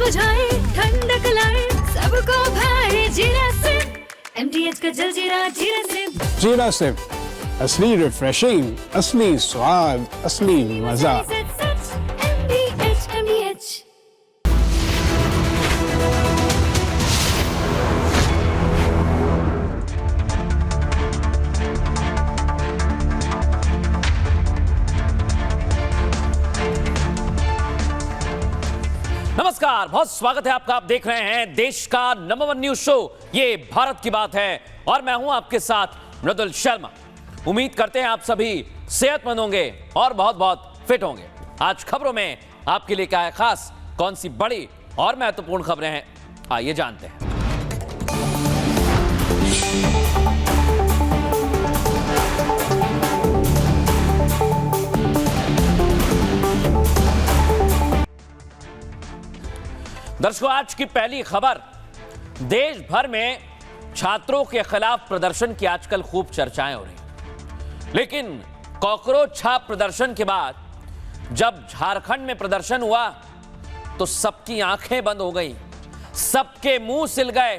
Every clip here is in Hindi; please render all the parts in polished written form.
बुझाए, ठंडक लाए, सबको भाए जीरा सिप। MTH का जलजीरा जीरा सिप। जीरा सिप, असली रिफ्रेशिंग, असली स्वाद, असली मजा। MTH। नमस्कार, बहुत स्वागत है आपका। आप देख रहे हैं देश का नंबर 1 न्यूज शो, ये भारत की बात है, और मैं हूं आपके साथ मृदुल शर्मा। उम्मीद करते हैं आप सभी सेहतमंद होंगे और बहुत बहुत फिट होंगे। आज खबरों में आपके लिए क्या है खास, कौन सी बड़ी और महत्वपूर्ण खबरें हैं, आइए जानते हैं। दर्शकों, आज की पहली खबर, देश भर में छात्रों के खिलाफ प्रदर्शन की आजकल खूब चर्चाएं हो रही, लेकिन कॉकरोच छाप प्रदर्शन के बाद जब झारखंड में प्रदर्शन हुआ तो सबकी आंखें बंद हो गई, सबके मुंह सिल गए,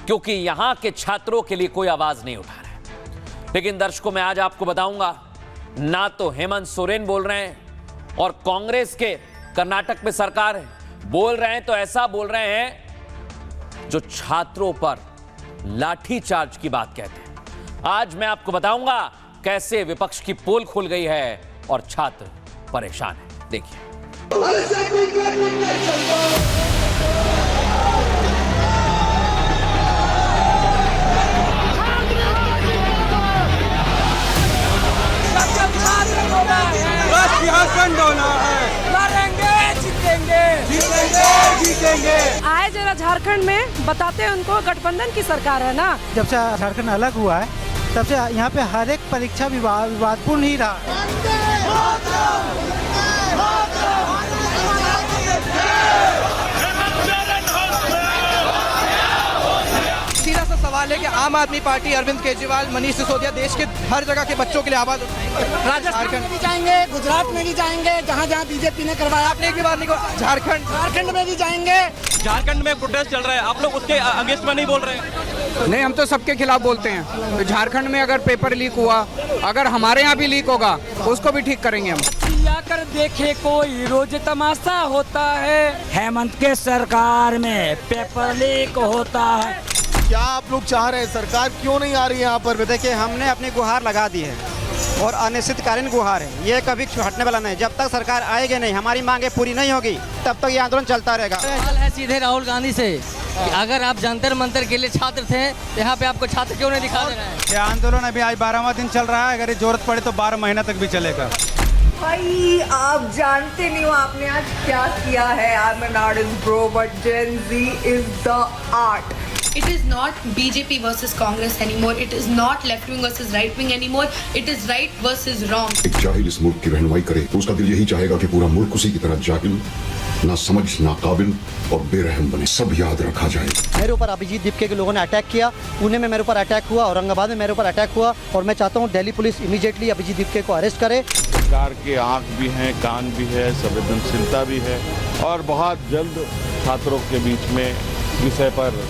क्योंकि यहां के छात्रों के लिए कोई आवाज नहीं उठा रहा है। लेकिन दर्शकों, मैं आज आपको बताऊंगा, ना तो हेमंत सोरेन बोल रहे हैं और कांग्रेस के कर्नाटक में सरकार है, बोल रहे हैं तो ऐसा बोल रहे हैं जो छात्रों पर लाठीचार्ज की बात कहते हैं। आज मैं आपको बताऊंगा कैसे विपक्ष की पोल खुल गई है और छात्र परेशान है। देखिए। आए जरा झारखंड में, बताते हैं उनको गठबंधन की सरकार है ना। जब से झारखंड अलग हुआ है तब से यहाँ पे हर एक परीक्षा विवादपूर्ण ही रहा। सीधा सा सवाल है कि आम आदमी पार्टी, अरविंद केजरीवाल, मनीष सिसोदिया देश के हर जगह के बच्चों के लिए आवाज उठाएंगे। राजस्थान में भी जाएंगे, गुजरात में भी जाएंगे, जहाँ जहाँ बीजेपी ने करवाया। आपने एक भी बार नहीं कहा। झारखंड में भी जाएंगे। झारखंड में प्रोटेस्ट चल रहा है, आप लोग उसके अगेंस्ट में नहीं बोल रहे हैं? नहीं, हम तो सबके खिलाफ बोलते हैं। तो झारखंड में अगर पेपर लीक हुआ, अगर हमारे यहाँ भी लीक होगा, उसको भी ठीक करेंगे हम। कर देखे कोई रोज तमाशा होता है, हेमंत के सरकार में पेपर लीक होता है। क्या आप लोग चाह रहे हैं, सरकार क्यों नहीं आ रही है यहाँ पर? देखिए, हमने अपनी गुहार लगा दी है और अनिश्चितकालीन गुहार है, ये कभी हटने वाला नहीं। जब तक सरकार आएगी नहीं, हमारी मांगे पूरी नहीं होगी, तब तक ये आंदोलन चलता रहेगा। सवाल है सीधे राहुल गांधी से, अगर आप जंतर मंतर के लिए छात्र थे, यहाँ पे आपको छात्र क्यों नहीं दिखा दे रहे हैं? ये आंदोलन अभी आज 12वां दिन चल रहा है, अगर ये जरूरत पड़े तो 12 महीना तक भी चलेगा। भाई, आप जानते नहीं हो आपने आज क्या किया है। I am an artist bro, but Gen Z is the art. It is not BJP versus Congress anymore. It is not left wing versus right wing anymore. It is right versus wrong. एक जाहिल इस मुल्क की रहनुमाई करे तो उसका दिल यही चाहेगा कि पूरा मुल्क उसी की तरह जाहिल, ना समझ, ना काबिल और बेरहम बने। सब याद रखा जाए। मेरे ऊपर अभिजीत दीपके के लोगों ने अटैक किया, पुणे में मेरे ऊपर अटैक हुआ, औरंगाबाद में मेरे ऊपर अटैक हुआ, और मैं चाहता हूँ दिल्ली पुलिस इमीडिएटली अभिजीत दीपके को अरेस्ट करे। सरकार के आँख भी हैं, कान भी है, संवेदनशीलता भी है, और बहुत जल्द छात्रों के बीच में विषय पर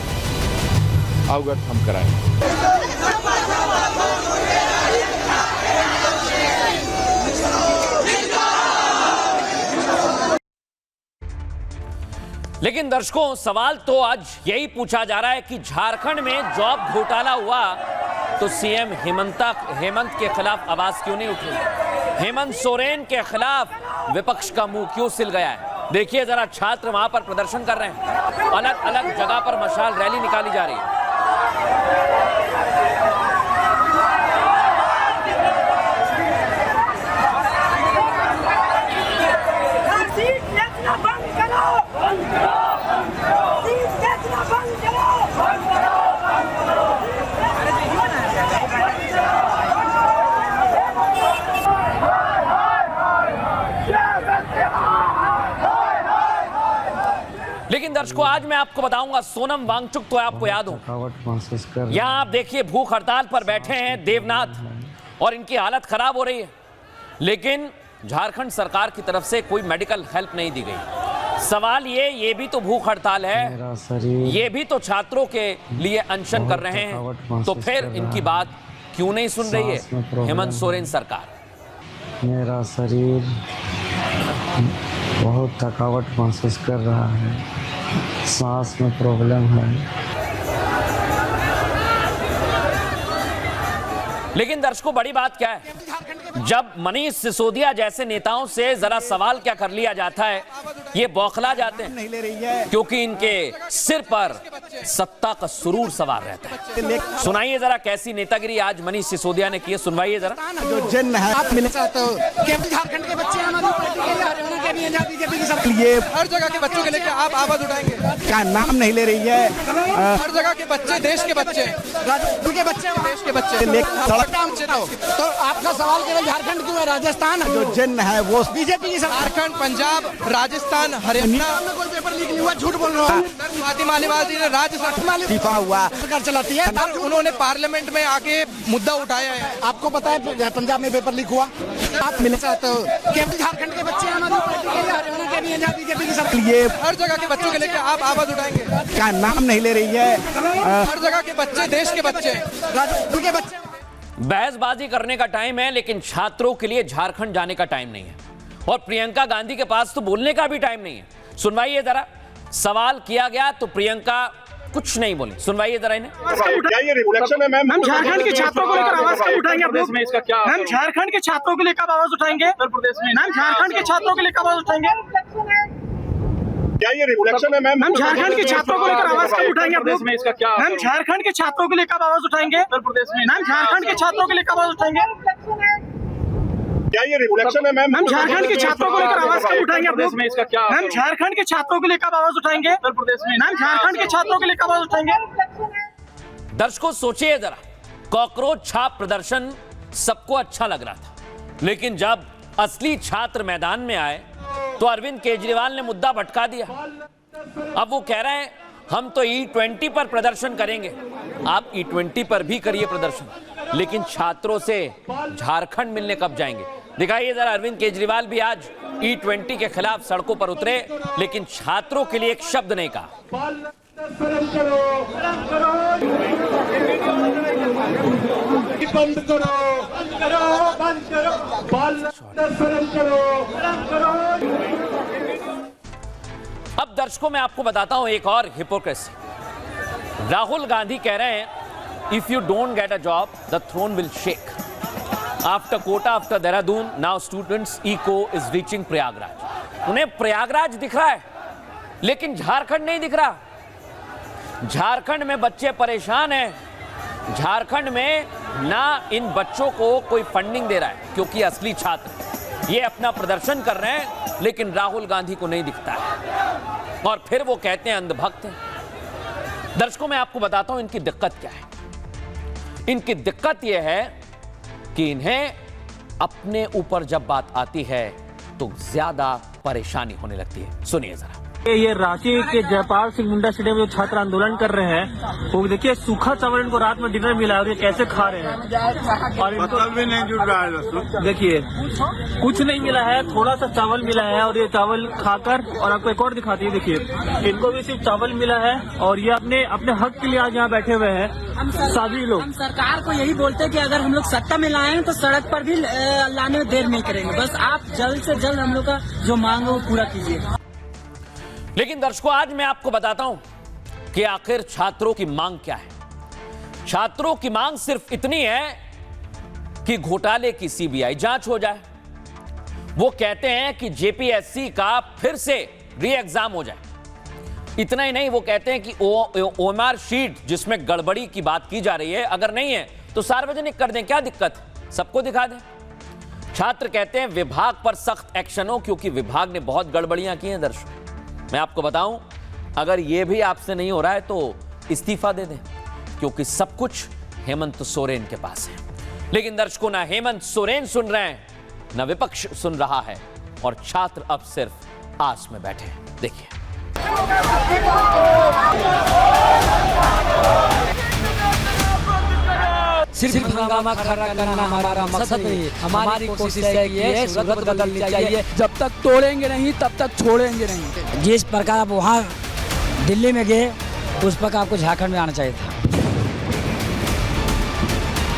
अवगत हम कराएं। लेकिन दर्शकों, सवाल तो आज यही पूछा जा रहा है कि झारखंड में जॉब घोटाला हुआ तो सीएम हेमंत के खिलाफ आवाज क्यों नहीं उठी? हेमंत सोरेन के खिलाफ विपक्ष का मुंह क्यों सिल गया है? देखिए जरा, छात्र वहां पर प्रदर्शन कर रहे हैं, अलग अलग जगह पर मशाल रैली निकाली जा रही है। लेकिन दर्शकों, आज मैं आपको बताऊंगा, सोनम वांगचुक तो आपको याद हो, यहां आप देखिए भूख हड़ताल पर बैठे हैं देवनाथ, और इनकी हालत खराब हो रही है, लेकिन झारखंड सरकार की तरफ से कोई मेडिकल हेल्प नहीं दी गई। सवाल ये भी तो भूख हड़ताल है, ये भी तो छात्रों के लिए अनशन कर रहे हैं, तो फिर इनकी बात क्यों नहीं सुन रही है हेमंत सोरेन सरकार? मेरा शरीर बहुत थकावट महसूस कर रहा है, सांस में प्रॉब्लम है। लेकिन दर्शकों, बड़ी बात क्या है, जब मनीष सिसोदिया जैसे नेताओं से जरा सवाल क्या कर लिया जाता है, ये बौखला जाते हैं, क्योंकि इनके सिर पर सत्ता का सुरूर सवार रहता है। सुनाइए जरा कैसी नेतागिरी आज मनीष सिसोदिया ने की है, सुनवाइए जरा। जो जन है आप मिलना चाहते हो, केवल झारखंड के बच्चे हमारी पार्टी के लिए, हरियाणा के भी हैं, बीजेपी के सब लिए हर जगह के बच्चों के लेकर आप आवाज उठाएंगे? का नाम नहीं ले रही है। हर जगह के बच्चे, देश के बच्चे, राज्य के बच्चे, देश के बच्चे, तो आपका सवाल केवल झारखंड क्यों है? राजस्थान जो जन है वो बीजेपी की। झारखंड, पंजाब, राजस्थान, हरियाणा में कोई पेपर लीक नहीं हुआ, झूठ बोल रहा हूँ। फातिमा मालीवाल जी ने राज्यसभा हुआ सरकार चलाती है, उन्होंने पार्लियामेंट में आके मुद्दा उठाया है। आपको पता है पंजाब में पेपर लीक हुआ? आप मिलना चाहते हो, केवल झारखंड के बच्चे हमारी पार्टी के लिए, हरियाणा के भी हैं, बीजेपी के सब लिए हर जगह के बच्चों के लेकर आप आवाज उठाएंगे? का नाम नहीं ले रही है। हर जगह के बच्चे, देश के बच्चे, राज्य के बच्चे। बहसबाजी करने का टाइम है, लेकिन छात्रों के लिए झारखंड जाने का टाइम नहीं है, और प्रियंका गांधी के पास तो बोलने का भी टाइम नहीं है। सुनवाइए जरा, सवाल किया गया तो प्रियंका कुछ नहीं बोली, सुनवाइए जरा इन्हें। मैम, झारखंड के छात्रों को लेकर आवाज कब उठाएंगे? मैम, झारखंड के छात्रों के लिए कब आवाज उठाएंगे? उत्तर प्रदेश में। मैम, झारखंड के छात्रों के लिए कब आवाज उठाएंगे? क्या ये रिफ्लेक्शन है मैम? मैम, झारखंड के छात्रों को लेकर आवाज कब उठाएंगे? मैम, झारखंड के छात्रों के लिए कब आवाज उठाएंगे? उत्तर प्रदेश में। मैम, झारखंड के छात्रों के लिए कब आवाज उठाएंगे? क्या ये रिफ्लेक्शन है मैम? मैम, झारखंड के छात्रों को लेकर आवाज कब उठाएंगे? मैम, झारखंड के छात्रों के लिए कब आवाज उठाएंगे? उत्तर प्रदेश में। मैम, झारखंड के छात्रों के लिए कब आवाज उठाएंगे? दर्शकों, सोचिए जरा, कॉकरोच छाप प्रदर्शन सबको अच्छा लग रहा था, लेकिन जब असली छात्र मैदान में आए तो अरविंद केजरीवाल ने मुद्दा भटका दिया। अब वो कह रहे हैं हम तो E20 पर प्रदर्शन करेंगे। आप E20 पर भी करिए प्रदर्शन, लेकिन छात्रों से झारखंड मिलने कब जाएंगे? दिखाइए जरा, अरविंद केजरीवाल भी आज E20 के खिलाफ सड़कों पर उतरे, लेकिन छात्रों के लिए एक शब्द नहीं कहा। बंद करो, अब दर्शकों, मैं आपको बताता हूं एक और हिपोक्रेसी। राहुल गांधी कह रहे हैं if you don't get a job the throne will shake. After Kota, after Dehradun, now students echo is reaching Prayagraj. उन्हें प्रयागराज दिख रहा है, लेकिन झारखंड नहीं दिख रहा। झारखंड में बच्चे परेशान हैं। झारखंड में ना इन बच्चों को कोई फंडिंग दे रहा है, क्योंकि असली छात्र ये अपना प्रदर्शन कर रहे हैं, लेकिन राहुल गांधी को नहीं दिखता है, और फिर वो कहते हैं अंधभक्त हैं। दर्शकों, मैं आपको बताता हूं इनकी दिक्कत क्या है। इनकी दिक्कत यह है कि इन्हें अपने ऊपर जब बात आती है तो ज्यादा परेशानी होने लगती है। सुनिए जरा। ये रांची के जयपाल सिंह मुंडा स्टेडियम में जो छात्र आंदोलन कर रहे हैं, वो देखिए सूखा चावल इनको रात में डिनर मिला है, और ये कैसे खा रहे हैं, और इनको भी नहीं जुड़ रहा है। देखिए, कुछ नहीं मिला है, थोड़ा सा चावल मिला है, और ये चावल खाकर, और आपको एक और दिखाती है, देखिए इनको भी सिर्फ चावल मिला है, और ये अपने अपने हक के लिए आज यहाँ बैठे हुए हैं सभी लोग। हम सरकार को यही बोलते हैं कि अगर हम लोग सत्ता में लाए तो सड़क पर भी लाने में देर नहीं करेंगे, बस आप जल्द से जल्द हम लोग का जो मांग है वो पूरा कीजिए। लेकिन दर्शकों, आज मैं आपको बताता हूं कि आखिर छात्रों की मांग क्या है। छात्रों की मांग सिर्फ इतनी है कि घोटाले की सीबीआई जांच हो जाए। वो कहते हैं कि जेपीएससी का फिर से री एग्जाम हो जाए। इतना ही नहीं, वो कहते हैं कि ओएमआर शीट जिसमें गड़बड़ी की बात की जा रही है, अगर नहीं है तो सार्वजनिक कर दें। क्या दिक्कत, सबको दिखा दें। छात्र कहते हैं विभाग पर सख्त एक्शन हो, क्योंकि विभाग ने बहुत गड़बड़ियां की हैं। दर्शक, मैं आपको बताऊं, अगर यह भी आपसे नहीं हो रहा है तो इस्तीफा दे दें, क्योंकि सब कुछ हेमंत सोरेन के पास है। लेकिन दर्शकों, ना हेमंत सोरेन सुन रहे हैं, ना विपक्ष सुन रहा है, और छात्र अब सिर्फ आस में बैठे हैं। देखिए। सिर्फ हंगामा खड़ा करना हमारा मकसद नहीं, हमारी कोशिश है कि ये सूरत बदलनी चाहिए। जब तक तोड़ेंगे नहीं तब तक छोड़ेंगे नहीं। जिस प्रकार आप वहाँ दिल्ली में गए उस प्रकार आपको झारखंड में आना चाहिए था।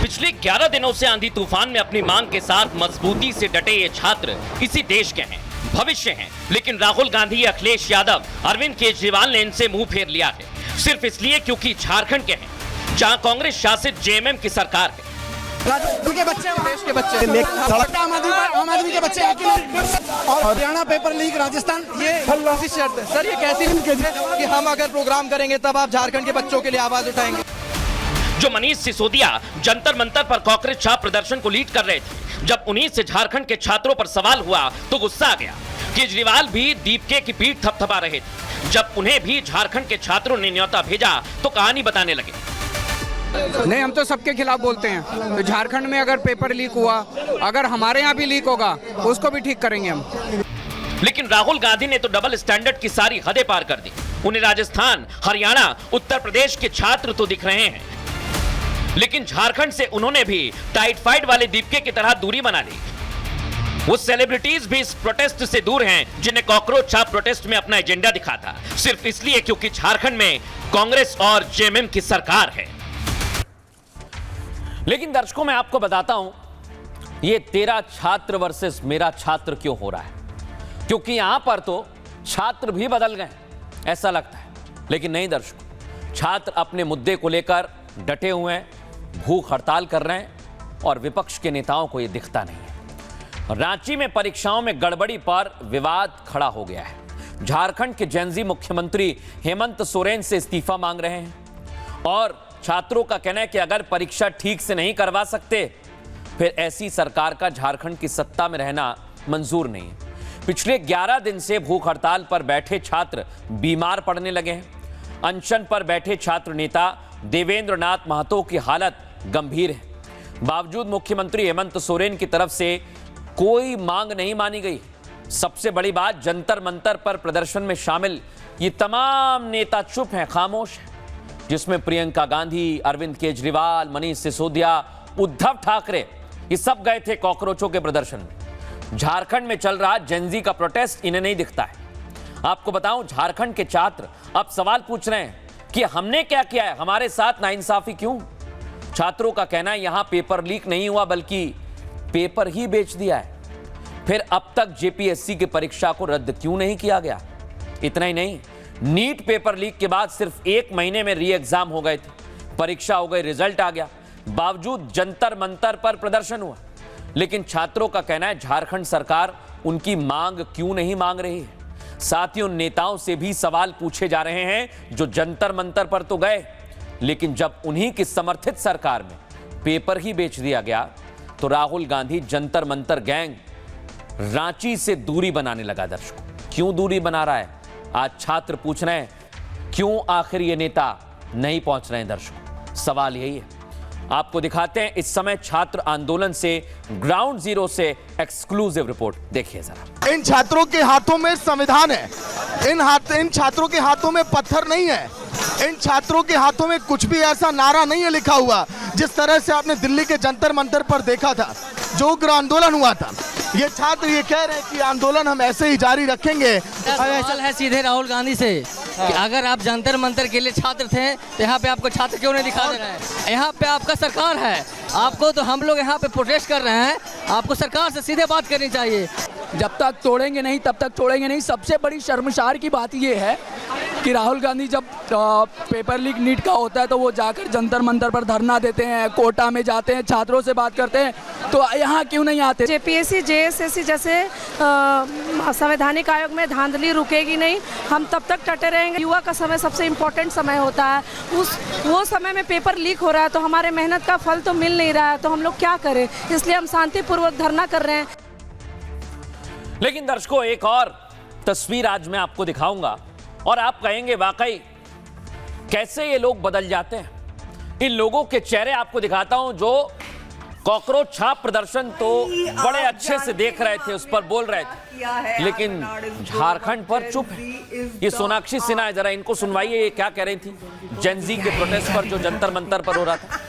पिछले 11 दिनों से आंधी तूफान में अपनी मांग के साथ मजबूती से डटे ये छात्र इसी देश के हैं, भविष्य हैं, लेकिन राहुल गांधी, अखिलेश यादव, अरविंद केजरीवाल ने इनसे मुंह फेर लिया है, सिर्फ इसलिए क्योंकि झारखंड के हैं, जहां कांग्रेस शासित जेएमएम की सरकार है। के बच्चे, देश के बच्चे, आम आदमी के बच्चे और हरियाणा पेपर लीक, राजस्थान, ये कैसी शर्त है सर? ये कैसी कि हम अगर प्रोग्राम करेंगे तब आप झारखंड के बच्चों के लिए आवाज उठाएंगे? जो मनीष सिसोदिया जंतर मंतर पर कॉकरोच छाप प्रदर्शन को लीड कर रहे थे, जब उन्हीं से झारखंड के छात्रों पर सवाल हुआ तो गुस्सा आ गया। केजरीवाल भी दीपके की पीठ थपथपा रहे थे। जब उन्हें भी झारखंड के छात्रों ने न्योता भेजा तो कहानी बताने लगे। नहीं, हम तो सबके खिलाफ बोलते हैं। तो झारखंड में अगर पेपर लीक हुआ, अगर हमारे यहाँ भी लीक होगा, उसको भी ठीक करेंगे हम। लेकिन राहुल गांधी ने तो डबल स्टैंडर्ड की सारी हदें पार कर दी। उन्हें राजस्थान, हरियाणा, उत्तर प्रदेश के छात्र तो दिख रहे हैं, लेकिन झारखंड से उन्होंने भी टाइट फाइट वाले दीपके की तरह दूरी बना ली। वो सेलिब्रिटीज भी इस प्रोटेस्ट से दूर हैं जिन्हें कॉकरोच छाप प्रोटेस्ट में अपना एजेंडा दिखा था, सिर्फ इसलिए क्योंकि झारखंड में कांग्रेस और जेएमएम की सरकार है। लेकिन दर्शकों, मैं आपको बताता हूं, ये तेरा छात्र वर्सेस मेरा छात्र क्यों हो रहा है, क्योंकि यहां पर तो छात्र भी बदल गए ऐसा लगता है। लेकिन नहीं दर्शकों, छात्र अपने मुद्दे को लेकर डटे हुए हैं, भूख हड़ताल कर रहे हैं और विपक्ष के नेताओं को यह दिखता नहीं है। रांची में परीक्षाओं में गड़बड़ी पर विवाद खड़ा हो गया है। झारखंड के जेनजी मुख्यमंत्री हेमंत सोरेन से इस्तीफा मांग रहे हैं और छात्रों का कहना है कि अगर परीक्षा ठीक से नहीं करवा सकते फिर ऐसी सरकार का झारखंड की सत्ता में रहना मंजूर नहीं है। पिछले 11 दिन से भूख हड़ताल पर बैठे छात्र बीमार पड़ने लगे हैं। अनशन पर बैठे छात्र नेता देवेंद्र नाथ महतो की हालत गंभीर है। बावजूद मुख्यमंत्री हेमंत सोरेन की तरफ से कोई मांग नहीं मानी गई। सबसे बड़ी बात, जंतर मंतर पर प्रदर्शन में शामिल ये तमाम नेता चुप हैं, खामोश हैं, जिसमें प्रियंका गांधी, अरविंद केजरीवाल, मनीष सिसोदिया, उद्धव ठाकरे, ये सब गए थे कॉकरोचों के प्रदर्शन में। झारखंड में चल रहा जेनजी का प्रोटेस्ट इन्हें नहीं दिखता है। आपको बताऊं, झारखंड के छात्र अब सवाल पूछ रहे हैं कि हमने क्या किया है, हमारे साथ नाइंसाफी क्यों? छात्रों का कहना है यहां पेपर लीक नहीं हुआ बल्कि पेपर ही बेच दिया है। फिर अब तक जेपीएससी की परीक्षा को रद्द क्यों नहीं किया गया? इतना ही नहीं, नीट पेपर लीक के बाद सिर्फ 1 महीने में री एग्जाम हो गए थे, परीक्षा हो गई, रिजल्ट आ गया, बावजूद जंतर मंतर पर प्रदर्शन हुआ। लेकिन छात्रों का कहना है झारखंड सरकार उनकी मांग क्यों नहीं मांग रही है। साथ ही उन नेताओं से भी सवाल पूछे जा रहे हैं जो जंतर मंतर पर तो गए, लेकिन जब उन्हीं की समर्थित सरकार में पेपर ही बेच दिया गया तो राहुल गांधी जंतर मंतर गैंग रांची से दूरी बनाने लगा। दर्शकों, क्यों दूरी बना रहा है? आज छात्र पूछ रहे हैं क्यों आखिर ये नेता नहीं पहुंच रहे हैं। दर्शकों, सवाल यही है। आपको दिखाते हैं इस समय छात्र आंदोलन से ग्राउंड जीरो से एक्सक्लूसिव रिपोर्ट। देखिए जरा। इन छात्रों के हाथों में संविधान है, इन छात्रों के हाथों में पत्थर नहीं है, इन छात्रों के हाथों में कुछ भी ऐसा नारा नहीं है लिखा हुआ जिस तरह से आपने दिल्ली के जंतर मंतर पर देखा था, जो उग्र आंदोलन हुआ था। ये छात्र ये कह रहे हैं कि आंदोलन हम ऐसे ही जारी रखेंगे। फैसल है सीधे राहुल गांधी से कि अगर आप जंतर मंतर के लिए छात्र थे तो यहाँ पे आपको छात्र क्यों नहीं दिखा दे रहे हैं? यहाँ पे आपका सरकार है, आपको तो हम लोग यहाँ पे प्रोटेस्ट कर रहे हैं, आपको सरकार से सीधे बात करनी चाहिए। जब तक तोड़ेंगे नहीं तब तक छोड़ेंगे नहीं। सबसे बड़ी शर्मसार की बात ये है कि राहुल गांधी जब पेपर लीक नीट का होता है तो वो जाकर जंतर मंतर पर धरना देते हैं, कोटा में जाते हैं, छात्रों से बात करते हैं, तो यहाँ क्यों नहीं आते? जेपीएससी, जेएसएससी जैसे संवैधानिक आयोग में धांधली रुकेगी नहीं, हम तब तक डटे रहेंगे। युवा का समय सबसे इम्पोर्टेंट समय होता है, वो समय में पेपर लीक हो रहा है तो हमारे मेहनत का फल तो मिल नहीं रहा है, तो हम लोग क्या करें? इसलिए हम शांतिपूर्वक धरना कर रहे हैं। लेकिन दर्शकों, एक और तस्वीर आज मैं आपको दिखाऊंगा और आप कहेंगे वाकई कैसे ये लोग बदल जाते हैं। इन लोगों के चेहरे आपको दिखाता हूं जो कॉकरोच छाप प्रदर्शन तो बड़े अच्छे से देख रहे थे, उस पर बोल रहे थे, लेकिन झारखंड पर चुप है। ये सोनाक्षी सिन्हा है, जरा इनको सुनवाइए, ये क्या कह रही थी जेनजी के प्रोटेस्ट पर जो जंतर मंतर पर हो रहा था।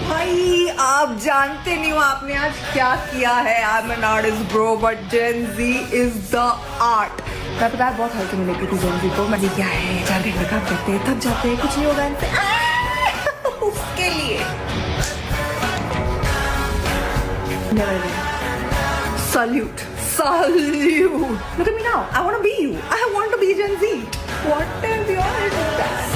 भाई आप जानते नहीं हो आपने आज क्या किया है। I am an artist bro but Gen Z is the art. मैं पता है बहुत हल्के में लेती थी जेन जी को। मैं क्या है 4 घंटे काम करते हैं थक जाते हैं कुछ नहीं होगा इनसे उसके लिए salute salute. Look at me now. I want to be you. I want to be Gen Z. What is your interest?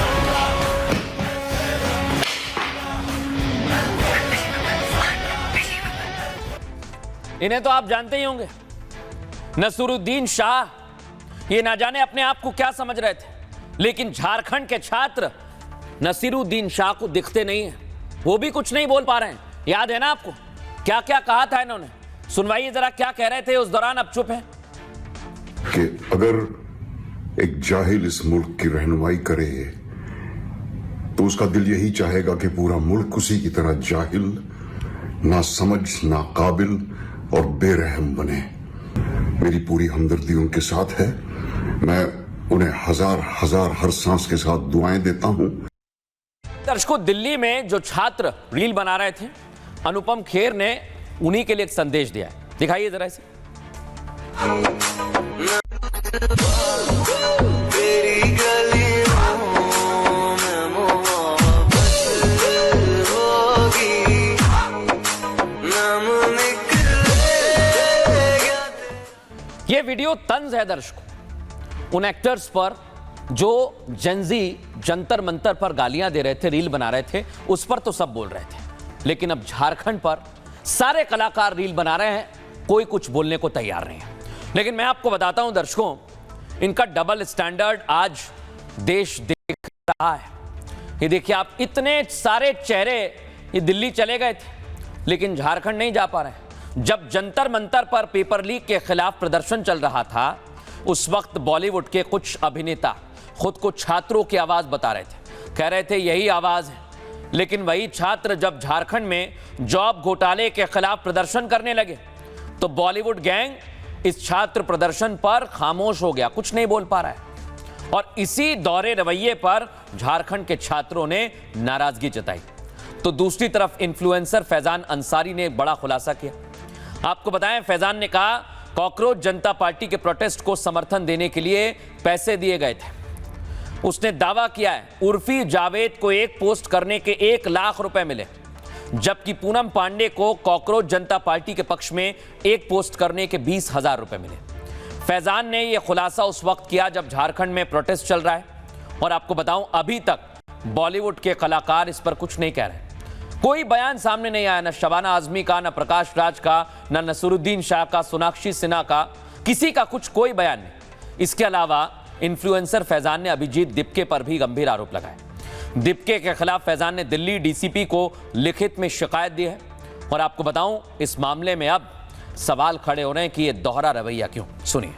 इन्हें तो आप जानते ही होंगे, नसीरुद्दीन शाह। ये ना जाने अपने आप को क्या समझ रहे थे, लेकिन झारखंड के छात्र नसीरुद्दीन शाह को दिखते नहीं है। वो भी कुछ नहीं बोल पा रहे हैं। याद है ना आपको क्या क्या कहा था इन्होंने? सुनवाइए जरा क्या कह रहे थे उस दौरान। अब चुप हैं कि अगर एक जाहिल इस मुल्क की रहनुमाई करे तो उसका दिल यही चाहेगा कि पूरा मुल्क उसी की तरह जाहिल, ना समझ, ना काबिल और बेरहम बने। मेरी पूरी हमदर्दी उनके साथ है। मैं उन्हें हजार हजार हर सांस के साथ दुआएं देता हूं। दर्शकों, दिल्ली में जो छात्र रील बना रहे थे, अनुपम खेर ने उन्हीं के लिए एक संदेश दिया है। दिखाइए जरा इसे। ये वीडियो तंज है दर्शकों उन एक्टर्स पर जो जेंजी जंतर मंतर पर गालियां दे रहे थे, रील बना रहे थे। उस पर तो सब बोल रहे थे, लेकिन अब झारखंड पर सारे कलाकार रील बना रहे हैं, कोई कुछ बोलने को तैयार नहीं है। लेकिन मैं आपको बताता हूं दर्शकों, इनका डबल स्टैंडर्ड आज देश देख रहा है। ये देखिए आप, इतने सारे चेहरे ये दिल्ली चले गए थे, लेकिन झारखंड नहीं जा पा रहे हैं। जब जंतर मंतर पर पेपर लीक के खिलाफ प्रदर्शन चल रहा था, उस वक्त बॉलीवुड के कुछ अभिनेता खुद को छात्रों की आवाज बता रहे थे, कह रहे थे यही आवाज है। लेकिन वही छात्र जब झारखंड में जॉब घोटाले के खिलाफ प्रदर्शन करने लगे, तो बॉलीवुड गैंग इस छात्र प्रदर्शन पर खामोश हो गया, कुछ नहीं बोल पा रहा है। और इसी दौरे रवैये पर झारखंड के छात्रों ने नाराजगी जताई। तो दूसरी तरफ इन्फ्लुएंसर फैजान अंसारी ने एक बड़ा खुलासा किया। आपको बताएं, फैजान ने कहा कॉकरोच जनता पार्टी के प्रोटेस्ट को समर्थन देने के लिए पैसे दिए गए थे। उसने दावा किया है उर्फी जावेद को एक पोस्ट करने के 1 लाख रुपए मिले, जबकि पूनम पांडे को कॉकरोच जनता पार्टी के पक्ष में एक पोस्ट करने के 20,000 रुपए मिले। फैजान ने यह खुलासा उस वक्त किया जब झारखंड में प्रोटेस्ट चल रहा है। और आपको बताऊं, अभी तक बॉलीवुड के कलाकार इस पर कुछ नहीं कह रहे। कोई बयान सामने नहीं आया, न शबाना आजमी का, न प्रकाश राज का, न नसीरुद्दीन शाह का, सोनाक्षी सिन्हा का, किसी का कुछ कोई बयान नहीं। इसके अलावा इन्फ्लुएंसर फैजान ने अभिजीत दिपके पर भी गंभीर आरोप लगाए। दिपके के खिलाफ फैजान ने दिल्ली डीसीपी को लिखित में शिकायत दी है। और आपको बताऊं, इस मामले में अब सवाल खड़े हो रहे हैं कि यह दोहरा रवैया क्यों। सुनिए।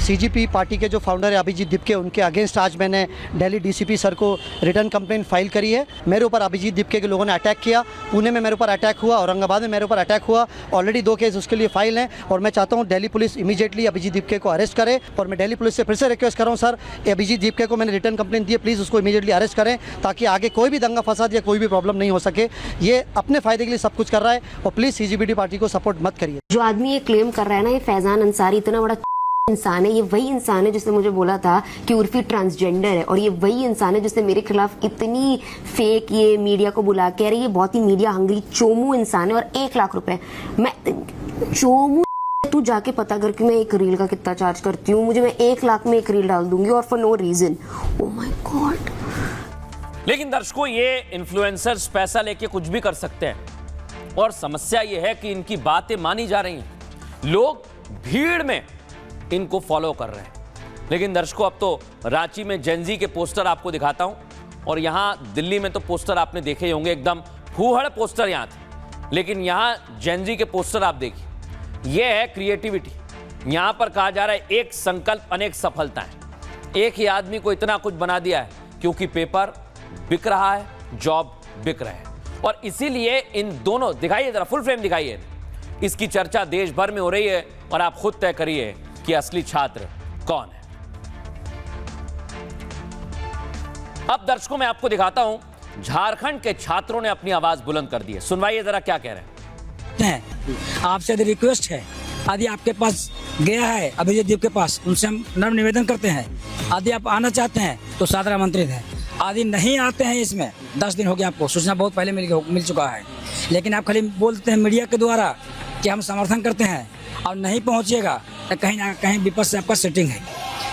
सीजीपी पार्टी के जो फाउंडर है अभिजीत दिपके, उनके अगेंस्ट आज मैंने दिल्ली डीसीपी सर को रिटर्न कंप्लेन फाइल करी है। मेरे ऊपर अभिजीत दिपके के लोगों ने अटैक किया। पुणे में मेरे ऊपर अटैक हुआ, औरंगाबाद में मेरे ऊपर अटैक हुआ। ऑलरेडी 2 केस उसके लिए फाइल हैं और मैं चाहता हूं दिल्ली पुलिस इमीडिएटली अभिजीत दिपके को अरेस्ट करे। और मैं दिल्ली पुलिस से फिर से रिक्वेस्ट कर रहा हूं, सर अभिजीत दिपके को मैंने रिटर्न कंप्लेन दी है, प्लीज़ उसको इमीडिएटली अरेस्ट करें, ताकि आगे कोई भी दंगा फसाद या कोई भी प्रॉब्लम नहीं हो सके। ये अपने फायदे के लिए सब कुछ कर रहा है और प्लीज़ सीजीबीटी पार्टी को सपोर्ट मत करिए। जो आदमी ये क्लेम कर रहा है ना, ये फैजान अंसारी इतना बड़ा इंसान है। ये वही इंसान है जिसने मुझे बोला था कि उर्फी ट्रांसजेंडर है, और ये वही इंसान है जिसने मेरे खिलाफ इतनी फेक ये मीडिया को बुला के, अरे ये बहुत ही मीडिया हंगरी चोमू इंसान है। और 1 लाख रुपए मैं चोमू, तू जाके पता कर कि मैं एक रील का कितना चार्ज करती हूँ। मुझे मैं 1 लाख में एक रील डाल दूंगी और for no reason. Oh my God. लेकिन दर्शकों, ये इन्फ्लुएंसर्स पैसा लेके कुछ भी कर सकते हैं, और समस्या ये है कि इनकी बातें मानी जा रही हैं, लोग भीड़ में इनको फॉलो कर रहे हैं। लेकिन दर्शकों, अब तो रांची में जेंजी के पोस्टर आपको दिखाता हूं, और यहां दिल्ली में तो पोस्टर आपने देखे ही होंगे, एकदम फूहड़ पोस्टर यहां थे। लेकिन यहां जेंजी के पोस्टर आप देखिए, यह है क्रिएटिविटी। यहां पर कहा जा रहा है एक संकल्प अनेक सफलताएं। एक ही आदमी को इतना कुछ बना दिया है क्योंकि पेपर बिक रहा है, जॉब बिक रहे हैं। और इसीलिए इन दोनों, दिखाइए जरा फुल फ्रेम दिखाइए, इसकी चर्चा देश भर में हो रही है। और आप खुद तय करिए कि असली छात्र कौन है। अब दर्शकों, मैं आपको दिखाता हूं झारखंड के छात्रों ने अपनी आवाज बुलंद कर दी है। सुनवाइए जरा क्या कह रहे हैं। आपसे यदि रिक्वेस्ट है, यदि आपके पास गया है अभिजीत दीप के पास, उनसे हम नम्र निवेदन करते हैं, यदि आप आना चाहते हैं तो सादर आमंत्रित हैं। यदि नहीं आते हैं, इसमें 10 दिन हो गया, आपको सूचना बहुत पहले मिल चुका है, लेकिन आप खाली बोलते हैं मीडिया के द्वारा कि हम समर्थन करते हैं और नहीं पहुंचिएगा तो कहीं ना कहीं विपक्ष से आपका सेटिंग है।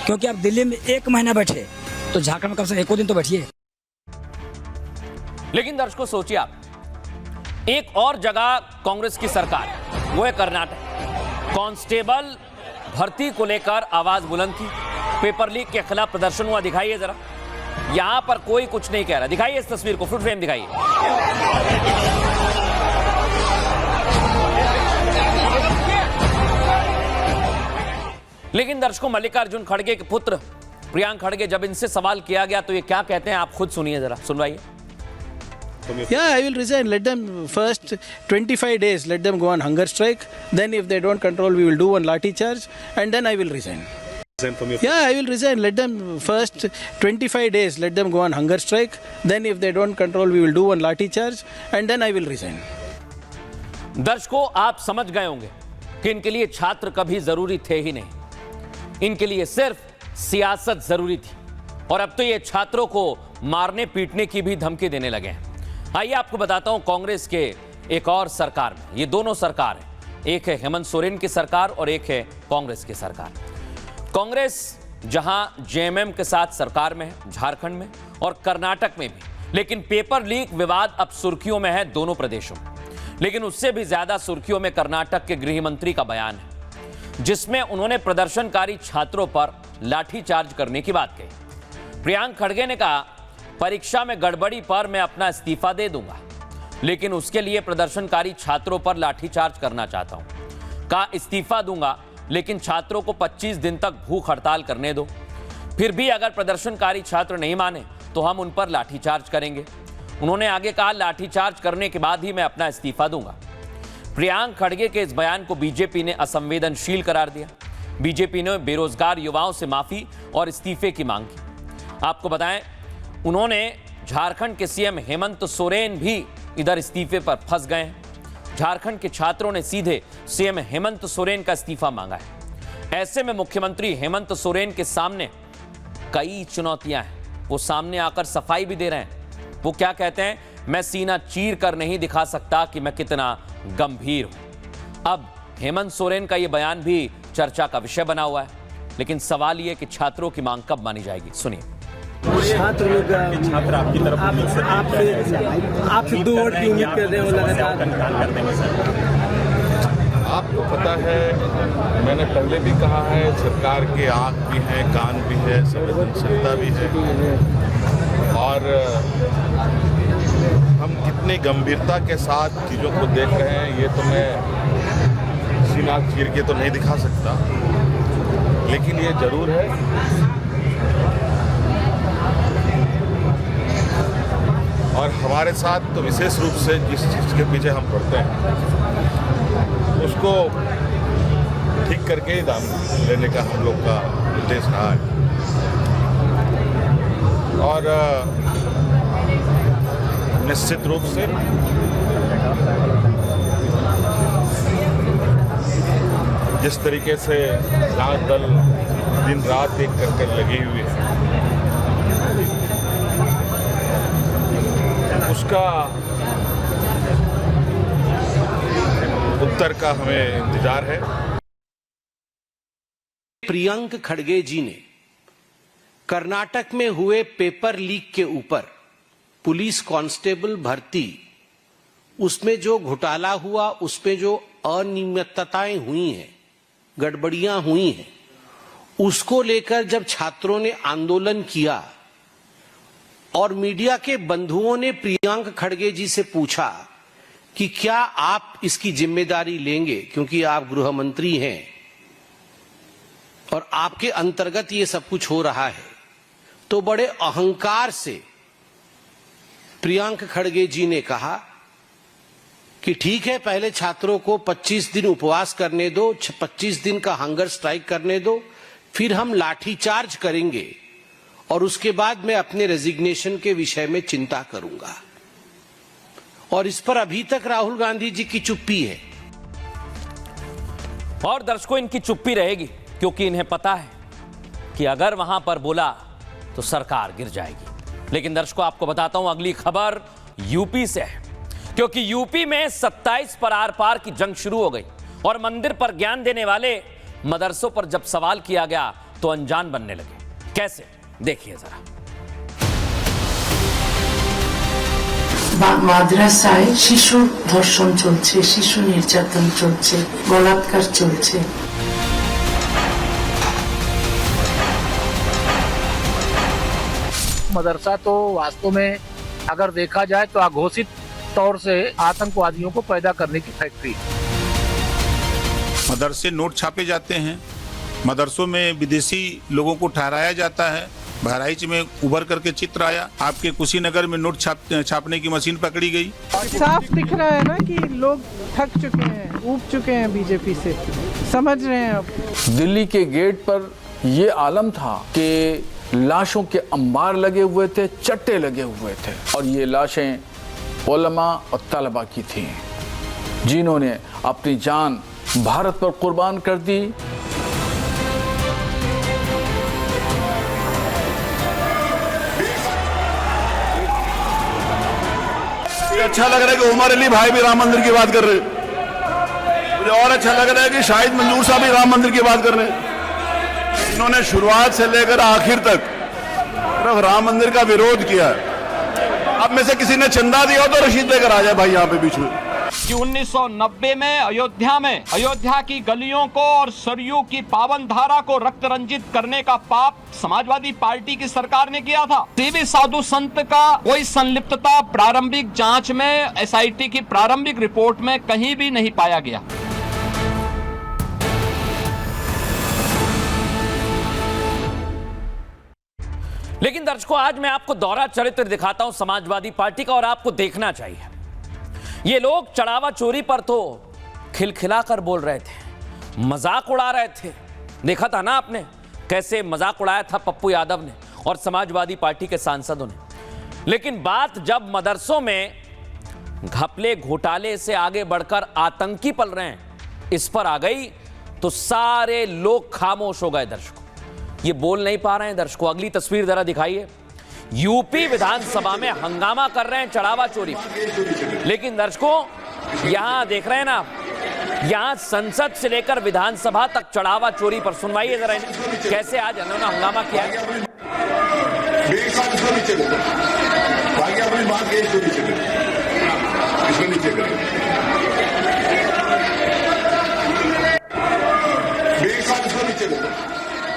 क्योंकि आप दिल्ली में 1 महीना बैठे तो झारखंड में कम से कम 1 दिन तो बैठिए। लेकिन दर्शकों सोचिए आप, एक और जगह कांग्रेस की सरकार है, वो है कर्नाटक। कांस्टेबल भर्ती को लेकर आवाज बुलंद की, पेपर लीक के खिलाफ प्रदर्शन हुआ। दिखाइए जरा, यहां पर कोई कुछ नहीं कह रहा। दिखाइए इस तस्वीर को, फुल फ्रेम दिखाइए। लेकिन दर्शकों, मल्लिकार्जुन खड़गे के पुत्र प्रियांक खड़गे, जब इनसे सवाल किया गया तो ये क्या कहते हैं, आप खुद सुनिए जरा, सुनवाइए। Yeah, I will resign. Let them first 25 days, let them go on hunger strike. Then if they don't control, we will do one lathi charge and then I will resign. Yeah, I will resign. Let them first 25 days, let them go on hunger strike. Then if they don't control, we will do one lathi charge and then I will resign. दर्शकों, आप समझ गए होंगे कि इनके लिए छात्र कभी जरूरी थे ही नहीं। इनके लिए सिर्फ सियासत जरूरी थी और अब तो ये छात्रों को मारने पीटने की भी धमकी देने लगे हैं। आइए आपको बताता हूं, कांग्रेस के एक और सरकार में, ये दोनों सरकार हैं, एक है हेमंत सोरेन की सरकार और एक है कांग्रेस की सरकार। कांग्रेस जहां जेएमएम के साथ सरकार में है, झारखंड में और कर्नाटक में भी, लेकिन पेपर लीक विवाद अब सुर्खियों में है दोनों प्रदेशों में। लेकिन उससे भी ज्यादा सुर्खियों में कर्नाटक के गृह मंत्री का बयान है, जिसमें उन्होंने प्रदर्शनकारी छात्रों पर लाठीचार्ज करने की बात कही। प्रियांक खड़गे ने कहा, परीक्षा में गड़बड़ी पर मैं अपना इस्तीफा दे दूंगा, लेकिन उसके लिए प्रदर्शनकारी छात्रों पर लाठीचार्ज करना चाहता हूं। कहा, इस्तीफा दूंगा लेकिन छात्रों को 25 दिन तक भूख हड़ताल करने दो, फिर भी अगर प्रदर्शनकारी छात्र नहीं माने तो हम उन पर लाठीचार्ज करेंगे। उन्होंने आगे कहा, लाठीचार्ज करने के बाद ही मैं अपना इस्तीफा दूंगा। प्रियांक खड़गे के इस बयान को बीजेपी ने असंवेदनशील करार दिया। बीजेपी ने बेरोजगार युवाओं से माफी और इस्तीफे की मांग की। आपको बताएं, उन्होंने झारखंड के सीएम हेमंत सोरेन भी इधर इस्तीफे पर फंस गए हैं। झारखंड के छात्रों ने सीधे सीएम हेमंत सोरेन का इस्तीफा मांगा है। ऐसे में मुख्यमंत्री हेमंत सोरेन के सामने कई चुनौतियां हैं। वो सामने आकर सफाई भी दे रहे हैं। वो क्या कहते हैं, मैं सीना चीर कर नहीं दिखा सकता कि मैं कितना गंभीर हूं। अब हेमंत सोरेन का यह बयान भी चर्चा का विषय बना हुआ है, लेकिन सवाल यह कि छात्रों की मांग कब मानी जाएगी, सुनिए। छात्र लोग आपकी तरफ आपसे 2 वोट की उम्मीद कर रहे हो लगातार। आपको पता है, मैंने पहले भी कहा है, सरकार के आँख भी हैं, कान भी है, संवेदनशीलता भी है और हम कितनी गंभीरता के साथ चीज़ों को देख रहे हैं ये तो मैं सीना चीर के तो नहीं दिखा सकता, लेकिन ये जरूर है और हमारे साथ तो विशेष रूप से जिस चीज़ के पीछे हम पड़ते हैं उसको ठीक करके ही दाम लेने का हम लोग का उद्देश्य रहा है। और निश्चित रूप से जिस तरीके से जांच दल दिन रात एक कर लगी हुई है, उसका उत्तर का हमें इंतजार है। प्रियंक खड़गे जी ने कर्नाटक में हुए पेपर लीक के ऊपर पुलिस कांस्टेबल भर्ती, उसमें जो घोटाला हुआ, उसमें जो अनियमितताएं हुई हैं, गड़बड़ियां हुई हैं, उसको लेकर जब छात्रों ने आंदोलन किया और मीडिया के बंधुओं ने प्रियंक खड़गे जी से पूछा कि क्या आप इसकी जिम्मेदारी लेंगे, क्योंकि आप गृह मंत्री हैं और आपके अंतर्गत ये सब कुछ हो रहा है, तो बड़े अहंकार से प्रियंक खड़गे जी ने कहा कि ठीक है, पहले छात्रों को 25 दिन उपवास करने दो, 25 दिन का हंगर स्ट्राइक करने दो, फिर हम लाठीचार्ज करेंगे और उसके बाद मैं अपने रेजिग्नेशन के विषय में चिंता करूंगा। और इस पर अभी तक राहुल गांधी जी की चुप्पी है। और दर्शकों, इनकी चुप्पी रहेगी क्योंकि इन्हें पता है कि अगर वहां पर बोला तो सरकार गिर जाएगी। लेकिन दर्शकों, आपको बताता हूं अगली खबर यूपी से है, क्योंकि यूपी में 27 पर आर पार की जंग शुरू हो गई और मंदिर पर ज्ञान देने वाले मदरसों पर जब सवाल किया गया तो अनजान बनने लगे। कैसे, देखिए जरा। মাদ্রাসায় শিশু ধর্ষণ চলছে, শিশু নির্যাতন চলছে, বলাৎকার চলছে। मदरसा तो वास्तव में अगर देखा जाए तो अघोषित तौर से आतंकवादियों को पैदा करने की फैक्ट्री। मदरसे नोट छापे जाते हैं, मदरसों में विदेशी लोगों को ठहराया जाता है। बहराइच में उभर करके चित्र आया, आपके कुशीनगर में नोट छापने की मशीन पकड़ी गई। साफ दिख रहा है ना कि लोग थक चुके हैं, ऊब चुके हैं बीजेपी से, समझ रहे हैं अब। दिल्ली के गेट पर ये आलम था कि लाशों के अंबार लगे हुए थे, चट्टे लगे हुए थे, और ये लाशें उलमा और तलबा की थी जिन्होंने अपनी जान भारत पर कुर्बान कर दी। अच्छा लग रहा है कि उमर अली भाई भी राम मंदिर की बात कर रहे हैं। मुझे और अच्छा लग रहा है कि शाहिद मंजूर साहब भी राम मंदिर की बात कर रहे हैं। इन्होंने शुरुआत से लेकर आखिर तक सिर्फ राम मंदिर का विरोध किया है। अब में से किसी ने चंदा दिया हो तो रशीद लेकर आ जाए भाई यहाँ पे बीच में। कि 1990 में अयोध्या की गलियों को और सरयू की पावन धारा को रक्त रंजित करने का पाप समाजवादी पार्टी की सरकार ने किया था। सीबी साधु संत का कोई संलिप्तता प्रारंभिक जांच में, एसआईटी की प्रारंभिक रिपोर्ट में कहीं भी नहीं पाया गया। लेकिन दर्शकों, आज मैं आपको दोहरा चरित्र दिखाता हूं समाजवादी पार्टी का, और आपको देखना चाहिए ये लोग चढ़ावा चोरी पर तो खिलखिलाकर बोल रहे थे, मजाक उड़ा रहे थे। देखा था ना आपने कैसे मजाक उड़ाया था पप्पू यादव ने और समाजवादी पार्टी के सांसदों ने। लेकिन बात जब मदरसों में घपले घोटाले से आगे बढ़कर आतंकी पल रहे हैं इस पर आ गई तो सारे लोग खामोश हो गए। दर्शकों, ये बोल नहीं पा रहे हैं। दर्शकों, अगली तस्वीर जरा दिखाइए। यूपी विधानसभा में हंगामा कर रहे हैं चढ़ावा चोरी। लेकिन दर्शकों, यहां देख रहे हैं ना, यहां संसद से लेकर विधानसभा तक चढ़ावा चोरी पर सुनवाइए जरा कैसे आज इन्होंने हंगामा किया है।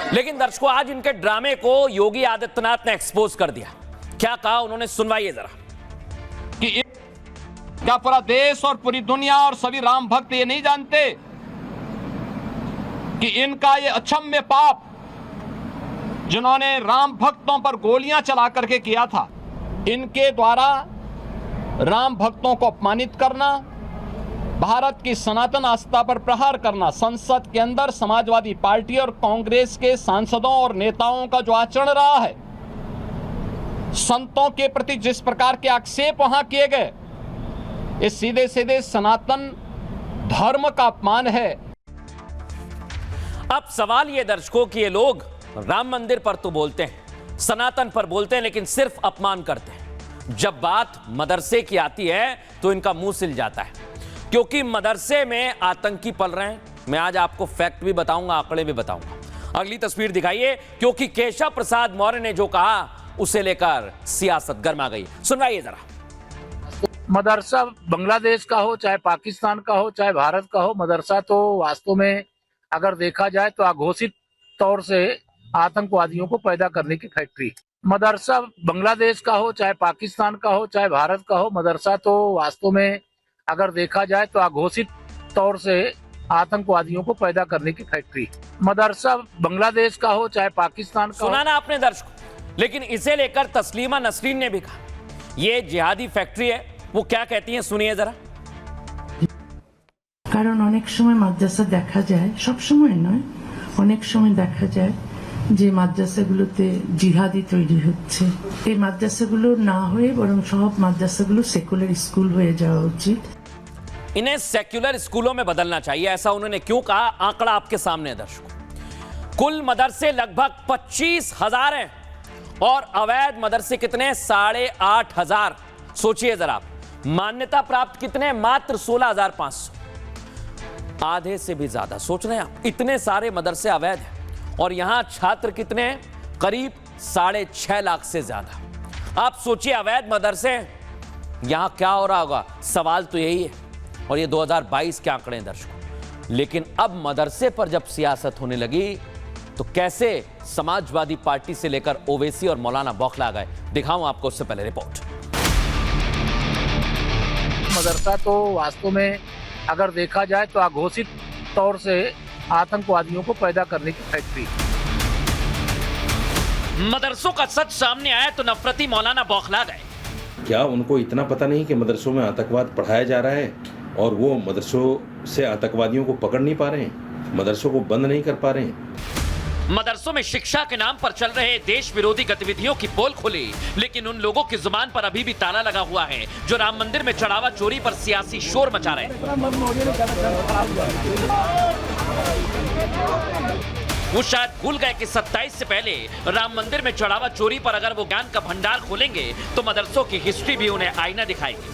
लेकिन दर्शकों, आज इनके ड्रामे को योगी आदित्यनाथ ने एक्सपोज कर दिया। क्या कहा उन्होंने, सुनवाइए जरा। कि क्या पूरा देश और पूरी दुनिया और सभी राम भक्त ये नहीं जानते कि इनका ये अक्षम्य पाप जिन्होंने राम भक्तों पर गोलियां चला करके किया था, इनके द्वारा राम भक्तों को अपमानित करना, भारत की सनातन आस्था पर प्रहार करना, संसद के अंदर समाजवादी पार्टी और कांग्रेस के सांसदों और नेताओं का जो आचरण रहा है, संतों के प्रति जिस प्रकार के आक्षेप वहां किए गए, ये सीधे सीधे सनातन धर्म का अपमान है। अब सवाल ये दर्शकों कि ये लोग राम मंदिर पर तो बोलते हैं, सनातन पर बोलते हैं, लेकिन सिर्फ अपमान करते हैं। जब बात मदरसे की आती है तो इनका मुंह सिल जाता है, क्योंकि मदरसे में आतंकी पल रहे हैं। मैं आज आपको फैक्ट भी बताऊंगा, आंकड़े भी बताऊंगा। अगली तस्वीर दिखाइए, क्योंकि केशव प्रसाद मौर्य ने जो कहा उसे लेकर सियासत गर्मा गई। सुनवाइए जरा। मदरसा बांग्लादेश का हो, चाहे पाकिस्तान का हो, चाहे भारत का हो, मदरसा तो वास्तव में अगर देखा जाए तो अघोषित तौर से आतंकवादियों को पैदा करने की फैक्ट्री। मदरसा बांग्लादेश का हो, चाहे पाकिस्तान का हो, चाहे भारत का हो, मदरसा तो वास्तव में अगर देखा जाए तो अघोषित तौर से आतंकवादियों को पैदा करने की फैक्ट्री। मदरसा बांग्लादेश का हो, चाहे पाकिस्तान का हो। सुना ना आपने दर्शकों, लेकिन इसे लेकर तस्लीमा नसरीन ने भी कहा ये जिहादी फैक्ट्री है। वो क्या कहती हैं, सुनिए जरा। কারণ অনেক সময় মাদ্রাসা দেখা যায়, সব সময় নয়, অনেক সময় দেখা যায় যে মাদ্রাসাগুলোতে জিহাদি তৈরি হচ্ছে, এই মাদ্রাসাগুলো না হয়ে বরং সব মাদ্রাসাগুলো সেকুলার স্কুল হয়ে যাওয়া উচিত। इन्हें सेक्युलर स्कूलों में बदलना चाहिए, ऐसा उन्होंने क्यों कहा? आंकड़ा आपके सामने है दर्शकों। कुल मदरसे लगभग 25,000 हैं और अवैध मदरसे कितने? 8,500। सोचिए जरा, मान्यता प्राप्त कितने? मात्र 16,500, आधे से भी ज्यादा। सोच रहे हैं आप, इतने सारे मदरसे अवैध हैं और यहां छात्र कितने? करीब 6.5 लाख से ज्यादा। आप सोचिए, अवैध मदरसे, यहां क्या हो रहा होगा? सवाल तो यही है। और ये 2022 के आंकड़े हैं दर्शकों। लेकिन अब मदरसे पर जब सियासत होने लगी तो कैसे समाजवादी पार्टी से लेकर ओवैसी और मौलाना बौखला गए, दिखाऊं आपको उससे पहले रिपोर्ट। मदरसा तो वास्तव में अगर देखा जाए तो अघोषित तौर से आतंकवादियों को पैदा करने की फैक्ट्री। मदरसों का सच सामने आया तो नफरती मौलाना बौखला गए। क्या उनको इतना पता नहीं कि मदरसों में आतंकवाद पढ़ाया जा रहा है और वो मदरसों से आतंकवादियों को पकड़ नहीं पा रहे हैं, मदरसों को बंद नहीं कर पा रहे हैं? मदरसों में शिक्षा के नाम पर चल रहे देश विरोधी गतिविधियों की पोल खुली, लेकिन उन लोगों की जुबान पर अभी भी ताला लगा हुआ है जो राम मंदिर में चढ़ावा चोरी पर सियासी शोर मचा रहे हैं। वो शायद भूल गए कि 27 से पहले राम मंदिर में चढ़ावा चोरी पर अगर वो ज्ञान का भंडार खोलेंगे तो मदरसों की हिस्ट्री भी उन्हें आईना दिखाएगी।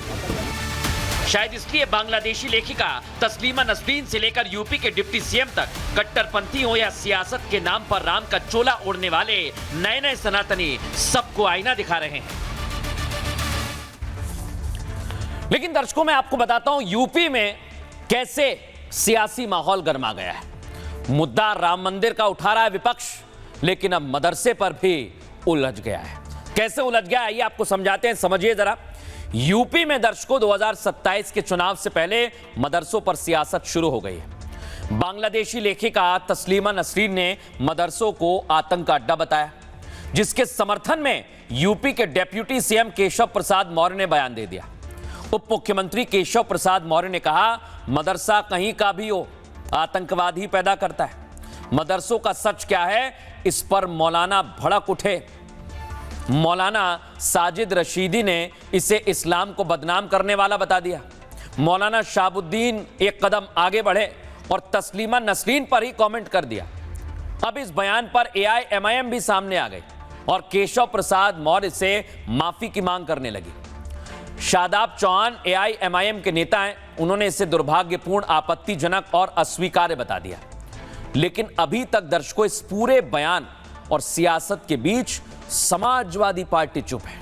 शायद इसलिए बांग्लादेशी लेखिका तस्लीमा नसरीन से लेकर यूपी के डिप्टी सीएम तक कट्टरपंथी हो या सियासत के नाम पर राम का चोला ओढ़ने वाले नए नए सनातनी सबको आईना दिखा रहे हैं। लेकिन दर्शकों, मैं आपको बताता हूं यूपी में कैसे सियासी माहौल गर्मा गया है। मुद्दा राम मंदिर का उठा रहा है विपक्ष, लेकिन अब मदरसे पर भी उलझ गया है। कैसे उलझ गया, आइए आपको समझाते हैं, समझिए जरा। यूपी में दर्शकों 2027 के चुनाव से पहले मदरसों पर सियासत शुरू हो गई है। बांग्लादेशी लेखिका तस्लीमा नसरीन ने मदरसों को आतंक का अड्डा बताया, जिसके समर्थन में यूपी के डेप्यूटी सीएम केशव प्रसाद मौर्य ने बयान दे दिया। उप मुख्यमंत्री केशव प्रसाद मौर्य ने कहा, मदरसा कहीं का भी हो, आतंकवाद ही पैदा करता है। मदरसों का सच क्या है, इस पर मौलाना भड़क उठे। मौलाना साजिद रशीदी ने इसे इस्लाम को बदनाम करने वाला बता दिया। मौलाना शाहबुद्दीन एक कदम आगे बढ़े और तस्लीमा नसरीन पर ही कमेंट कर दिया। अब इस बयान पर AIMIM भी सामने आ गई और केशव प्रसाद मौर्य से माफी की मांग करने लगी। शादाब चौहान AIMIM के नेता हैं, उन्होंने इसे दुर्भाग्यपूर्ण, आपत्तिजनक और अस्वीकार्य बता दिया। लेकिन अभी तक दर्शकों, इस पूरे बयान और सियासत के बीच समाजवादी पार्टी चुप है,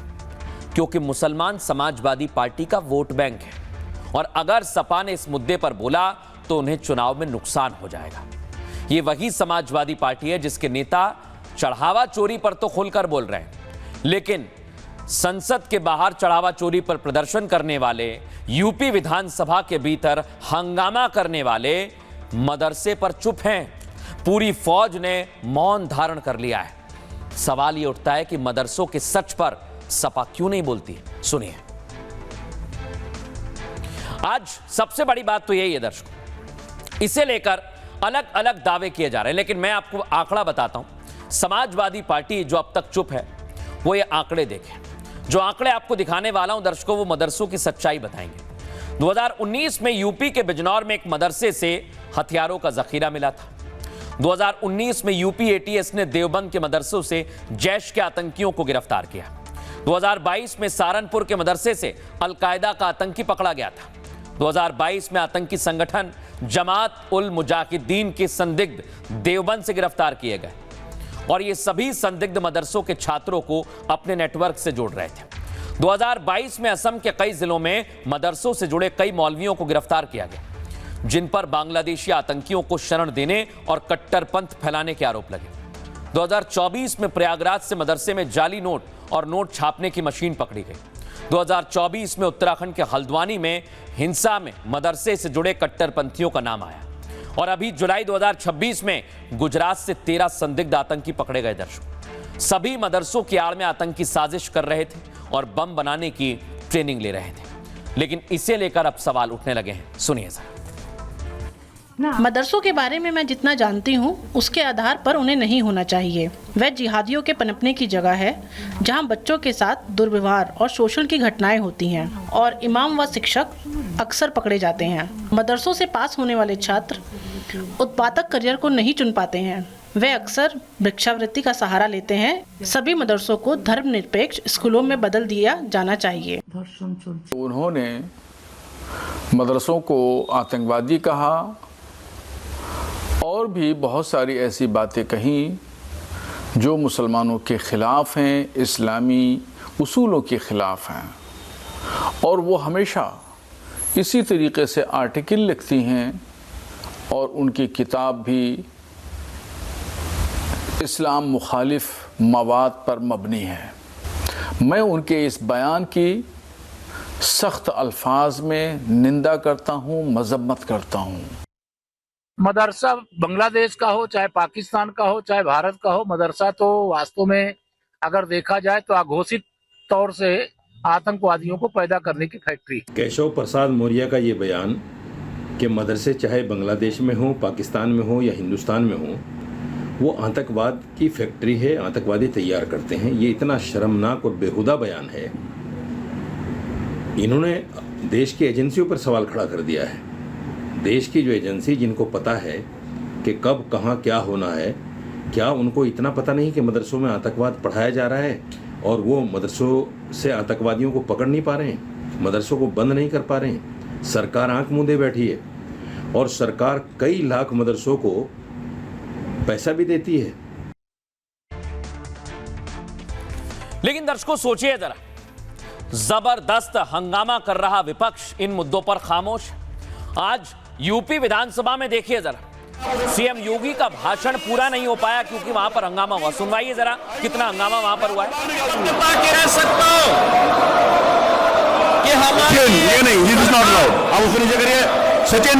क्योंकि मुसलमान समाजवादी पार्टी का वोट बैंक है और अगर सपा ने इस मुद्दे पर बोला तो उन्हें चुनाव में नुकसान हो जाएगा। ये वही समाजवादी पार्टी है जिसके नेता चढ़ावा चोरी पर तो खुलकर बोल रहे हैं, लेकिन संसद के बाहर चढ़ावा चोरी पर प्रदर्शन करने वाले, यूपी विधानसभा के भीतर हंगामा करने वाले मदरसे पर चुप हैं। पूरी फौज ने मौन धारण कर लिया है। सवाल ये उठता है कि मदरसों के सच पर सपा क्यों नहीं बोलती? सुनिए। आज सबसे बड़ी बात तो यही है दर्शकों, इसे लेकर अलग अलग दावे किए जा रहे हैं, लेकिन मैं आपको आंकड़ा बताता हूं। समाजवादी पार्टी जो अब तक चुप है, वो ये आंकड़े देखें। जो आंकड़े आपको दिखाने वाला हूं दर्शकों, वो मदरसों की सच्चाई बताएंगे। 2019 में यूपी के बिजनौर में एक मदरसे से हथियारों का जखीरा मिला था। 2019 में यूपी ATS ने देवबंद के मदरसों से जैश के आतंकियों को गिरफ्तार किया। 2022 में सहारनपुर के मदरसे से अलकायदा का आतंकी पकड़ा गया था। 2022 में आतंकी संगठन जमात उल मुजाहिदीन के संदिग्ध देवबंद से गिरफ्तार किए गए और ये सभी संदिग्ध मदरसों के छात्रों को अपने नेटवर्क से जोड़ रहे थे। 2022 में असम के कई जिलों में मदरसों से जुड़े कई मौलवियों को गिरफ्तार किया गया, जिन पर बांग्लादेशी आतंकियों को शरण देने और कट्टरपंथ फैलाने के आरोप लगे। 2024 में प्रयागराज से मदरसे में जाली नोट और नोट छापने की मशीन पकड़ी गई। 2024 में उत्तराखंड के हल्द्वानी में हिंसा में मदरसे से जुड़े कट्टरपंथियों का नाम आया और अभी जुलाई 2026 में गुजरात से 13 संदिग्ध आतंकी पकड़े गए। दर्शकों, सभी मदरसों की आड़ में आतंकी साजिश कर रहे थे और बम बनाने की ट्रेनिंग ले रहे थे। लेकिन इसे लेकर अब सवाल उठने लगे हैं। सुनिए सर। मदरसों के बारे में मैं जितना जानती हूँ उसके आधार पर उन्हें नहीं होना चाहिए। वह जिहादियों के पनपने की जगह है जहाँ बच्चों के साथ दुर्व्यवहार और शोषण की घटनाएं होती हैं और इमाम व शिक्षक अक्सर पकड़े जाते हैं। मदरसों से पास होने वाले छात्र उत्पादक करियर को नहीं चुन पाते हैं, वे अक्सर भिक्षावृत्ति का सहारा लेते हैं। सभी मदरसों को धर्मनिरपेक्ष स्कूलों में बदल दिया जाना चाहिए। उन्होंने मदरसों को आतंकवादी कहा और भी बहुत सारी ऐसी बातें कहीं जो मुसलमानों के ख़िलाफ़ हैं, इस्लामी उसूलों के ख़िलाफ़ हैं। और वो हमेशा इसी तरीके से आर्टिकल लिखती हैं और उनकी किताब भी इस्लाम मुखालिफ मवाद पर मबनी है। मैं उनके इस बयान की सख्त अल्फाज में निंदा करता हूँ, मजम्मत करता हूँ। मदरसा बांग्लादेश का हो, चाहे पाकिस्तान का हो, चाहे भारत का हो, मदरसा तो वास्तव में अगर देखा जाए तो अघोषित तौर से आतंकवादियों को पैदा करने की फैक्ट्री। केशव प्रसाद मौर्य का ये बयान कि मदरसे चाहे बांग्लादेश में हो, पाकिस्तान में हो या हिंदुस्तान में हो, वो आतंकवाद की फैक्ट्री है, आतंकवादी तैयार करते हैं, ये इतना शर्मनाक और बेहुदा बयान है। इन्होंने देश की एजेंसियों पर सवाल खड़ा कर दिया है। देश की जो एजेंसी, जिनको पता है कि कब कहाँ क्या होना है, क्या उनको इतना पता नहीं कि मदरसों में आतंकवाद पढ़ाया जा रहा है और वो मदरसों से आतंकवादियों को पकड़ नहीं पा रहे हैं, मदरसों को बंद नहीं कर पा रहे हैं। सरकार आंख मूंदे बैठी है और सरकार कई लाख मदरसों को पैसा भी देती है। लेकिन दर्शकों सोचिए जरा, जबरदस्त हंगामा कर रहा विपक्ष इन मुद्दों पर खामोश। आज यूपी विधानसभा में देखिए जरा, सीएम योगी का भाषण पूरा नहीं हो पाया क्योंकि वहां पर हंगामा हुआ। सुनवाइए जरा कितना हंगामा वहां पर हुआ है। कह सकता हूं कि ये नहीं, दिस इज नॉट अलाउड। आप उसको नीचे करिए। सचिन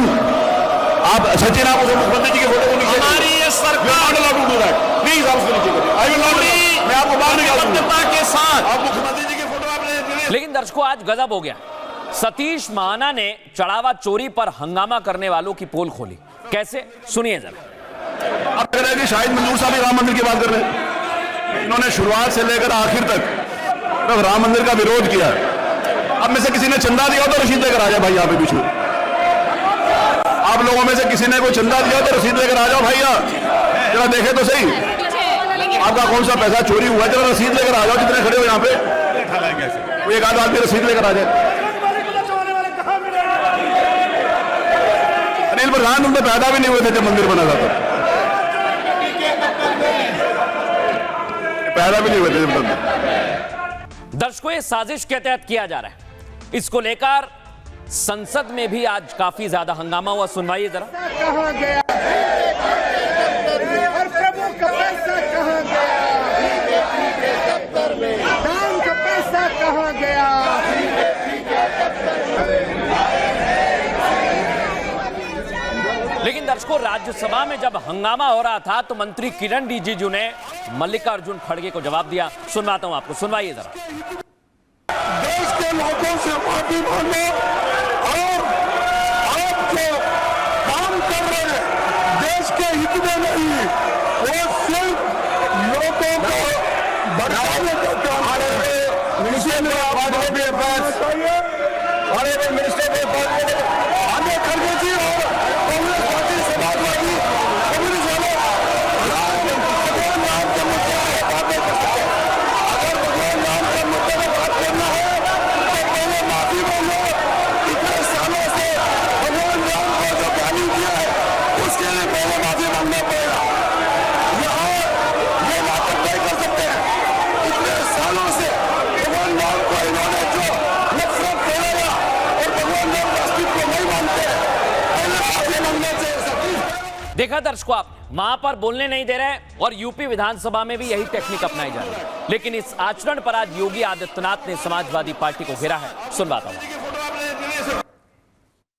आप उस मुख्यमंत्री जी के फोटो को नीचे, हमारी ये सरकार allowed to do that, please आप उसको नीचे करिए। आई विल नॉट, मैं आपको बाहर निकालूंगा के साथ। आप मुख्यमंत्री जी के फोटो आपने। लेकिन दर्शकों आज गजब हो गया, सतीश महाना ने चढ़ावा चोरी पर हंगामा करने वालों की पोल खोली। कैसे, सुनिए जरा। अब कह रहे हैं कि शाहिद मंजूर साहब राम मंदिर की बात कर रहे हैं। इन्होंने शुरुआत से लेकर आखिर तक राम मंदिर का विरोध किया। अब में से किसी ने चंदा दिया तो रसीद लेकर आ जाए भाई, यहाँ पे पीछे आप लोगों में से किसी ने कोई चंदा दिया तो रसीद लेकर आ जाओ भाई, जरा देखे तो सही आपका कौन सा पैसा चोरी हुआ है। जरा रसीद लेकर आ जाओ, जितने खड़े हो यहाँ पे, कोई एक आध आदमी रसीद लेकर आ जाए। अनिल प्रधान तुम तो पैदा भी नहीं हुए थे जब मंदिर बना था, पैदा भी नहीं हुए थे जब तक। दर्शकों ये साजिश के तहत किया जा रहा है, इसको लेकर संसद में भी आज काफी ज्यादा हंगामा हुआ। सुनवाइए जरा। कहां गया और प्रभु का पैसा कहां गया, दान का पैसा कहां गया। लेकिन दर्शकों राज्यसभा में जब हंगामा हो रहा था तो मंत्री किरण रिजिजू ने मल्लिकार्जुन खड़गे को जवाब दिया। सुनवाता हूं आपको, सुनवाइए जरा। देश के लोगों से माफी मांगो और आप जो काम कर रहे हैं देश के हित में नहीं, वो सिर्फ लोगों को बढ़ाने का काम कर रहे हैं। मिनिस्टर ने आगे खड़गे जी और कांग्रेस पार्टी, समाजवादी, कम्युनिस्ट वाले भगवान राम के मुद्दे पर बातें कर सकते हैं। अगर भगवान राम के मुद्दे पर बात करना है तो पहले माफी मांगो। इतने सालों से भगवान राम को जो गाली दिया है उसके लिए पहले माफी मांगना पड़ेगा। यहाँ ये बातें नहीं कर सकते हैं। इतने सालों से भगवान राम को इन्होंने जो नफरत फैलाया और भगवान राम का अस्तित्व नहीं मानते, पहले माफी मांगना चाहिए। देखा दर्शकों, आप वहां पर बोलने नहीं दे रहे और यूपी विधानसभा में भी यही टेक्निक अपनाई जा रही है। लेकिन इस आचरण पर आज योगी आदित्यनाथ ने समाजवादी पार्टी को घेरा है। सुनवाता हूं।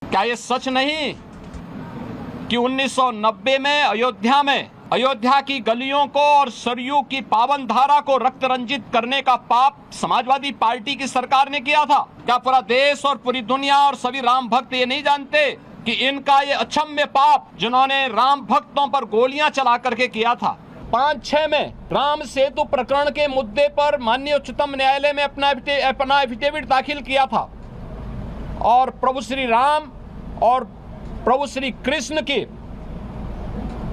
क्या ये सच नहीं कि 1990 में अयोध्या की गलियों को और सरयू की पावन धारा को रक्त रंजित करने का पाप समाजवादी पार्टी की सरकार ने किया था? क्या पूरा देश और पूरी दुनिया और सभी राम भक्त ये नहीं जानते कि इनका ये अक्षम्य पाप जिन्होंने राम भक्तों पर गोलियां चला करके किया था, 5-6 में राम सेतु प्रकरण के मुद्दे पर माननीय उच्चतम न्यायालय में अपना एफिडेविट दाखिल किया था और प्रभु श्री राम और प्रभु श्री कृष्ण के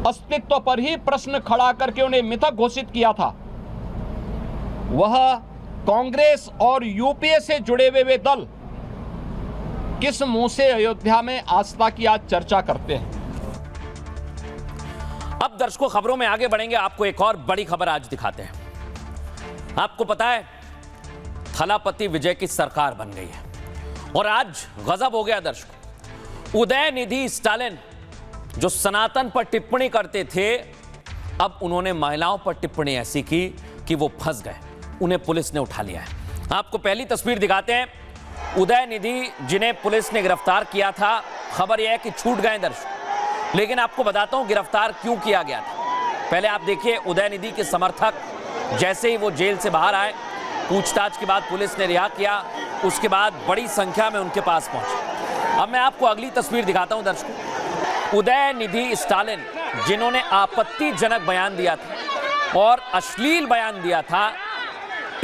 अस्तित्व पर ही प्रश्न खड़ा करके उन्हें मिथक घोषित किया था। वह कांग्रेस और यूपीए से जुड़े हुए दल किस मुंह से अयोध्या में आस्था की आज चर्चा करते हैं। अब दर्शकों खबरों में आगे बढ़ेंगे, आपको एक और बड़ी खबर आज दिखाते हैं। आपको पता है थलापति विजय की सरकार बन गई है और आज गजब हो गया दर्शकों। उदयनिधि स्टालिन जो सनातन पर टिप्पणी करते थे, अब उन्होंने महिलाओं पर टिप्पणी ऐसी की कि वो फंस गए, उन्हें पुलिस ने उठा लिया है। आपको पहली तस्वीर दिखाते हैं। उदयनिधि जिन्हें पुलिस ने गिरफ्तार किया था, खबर यह है कि छूट गए दर्शक, लेकिन आपको बताता हूं गिरफ्तार क्यों किया गया था। पहले आप देखिए, उदयनिधि के समर्थक जैसे ही वो जेल से बाहर आए, पूछताछ के बाद पुलिस ने रिहा किया, उसके बाद बड़ी संख्या में उनके पास पहुंचे। अब मैं आपको अगली तस्वीर दिखाता हूं दर्शकों। उदयनिधि स्टालिन जिन्होंने आपत्तिजनक बयान दिया था और अश्लील बयान दिया था,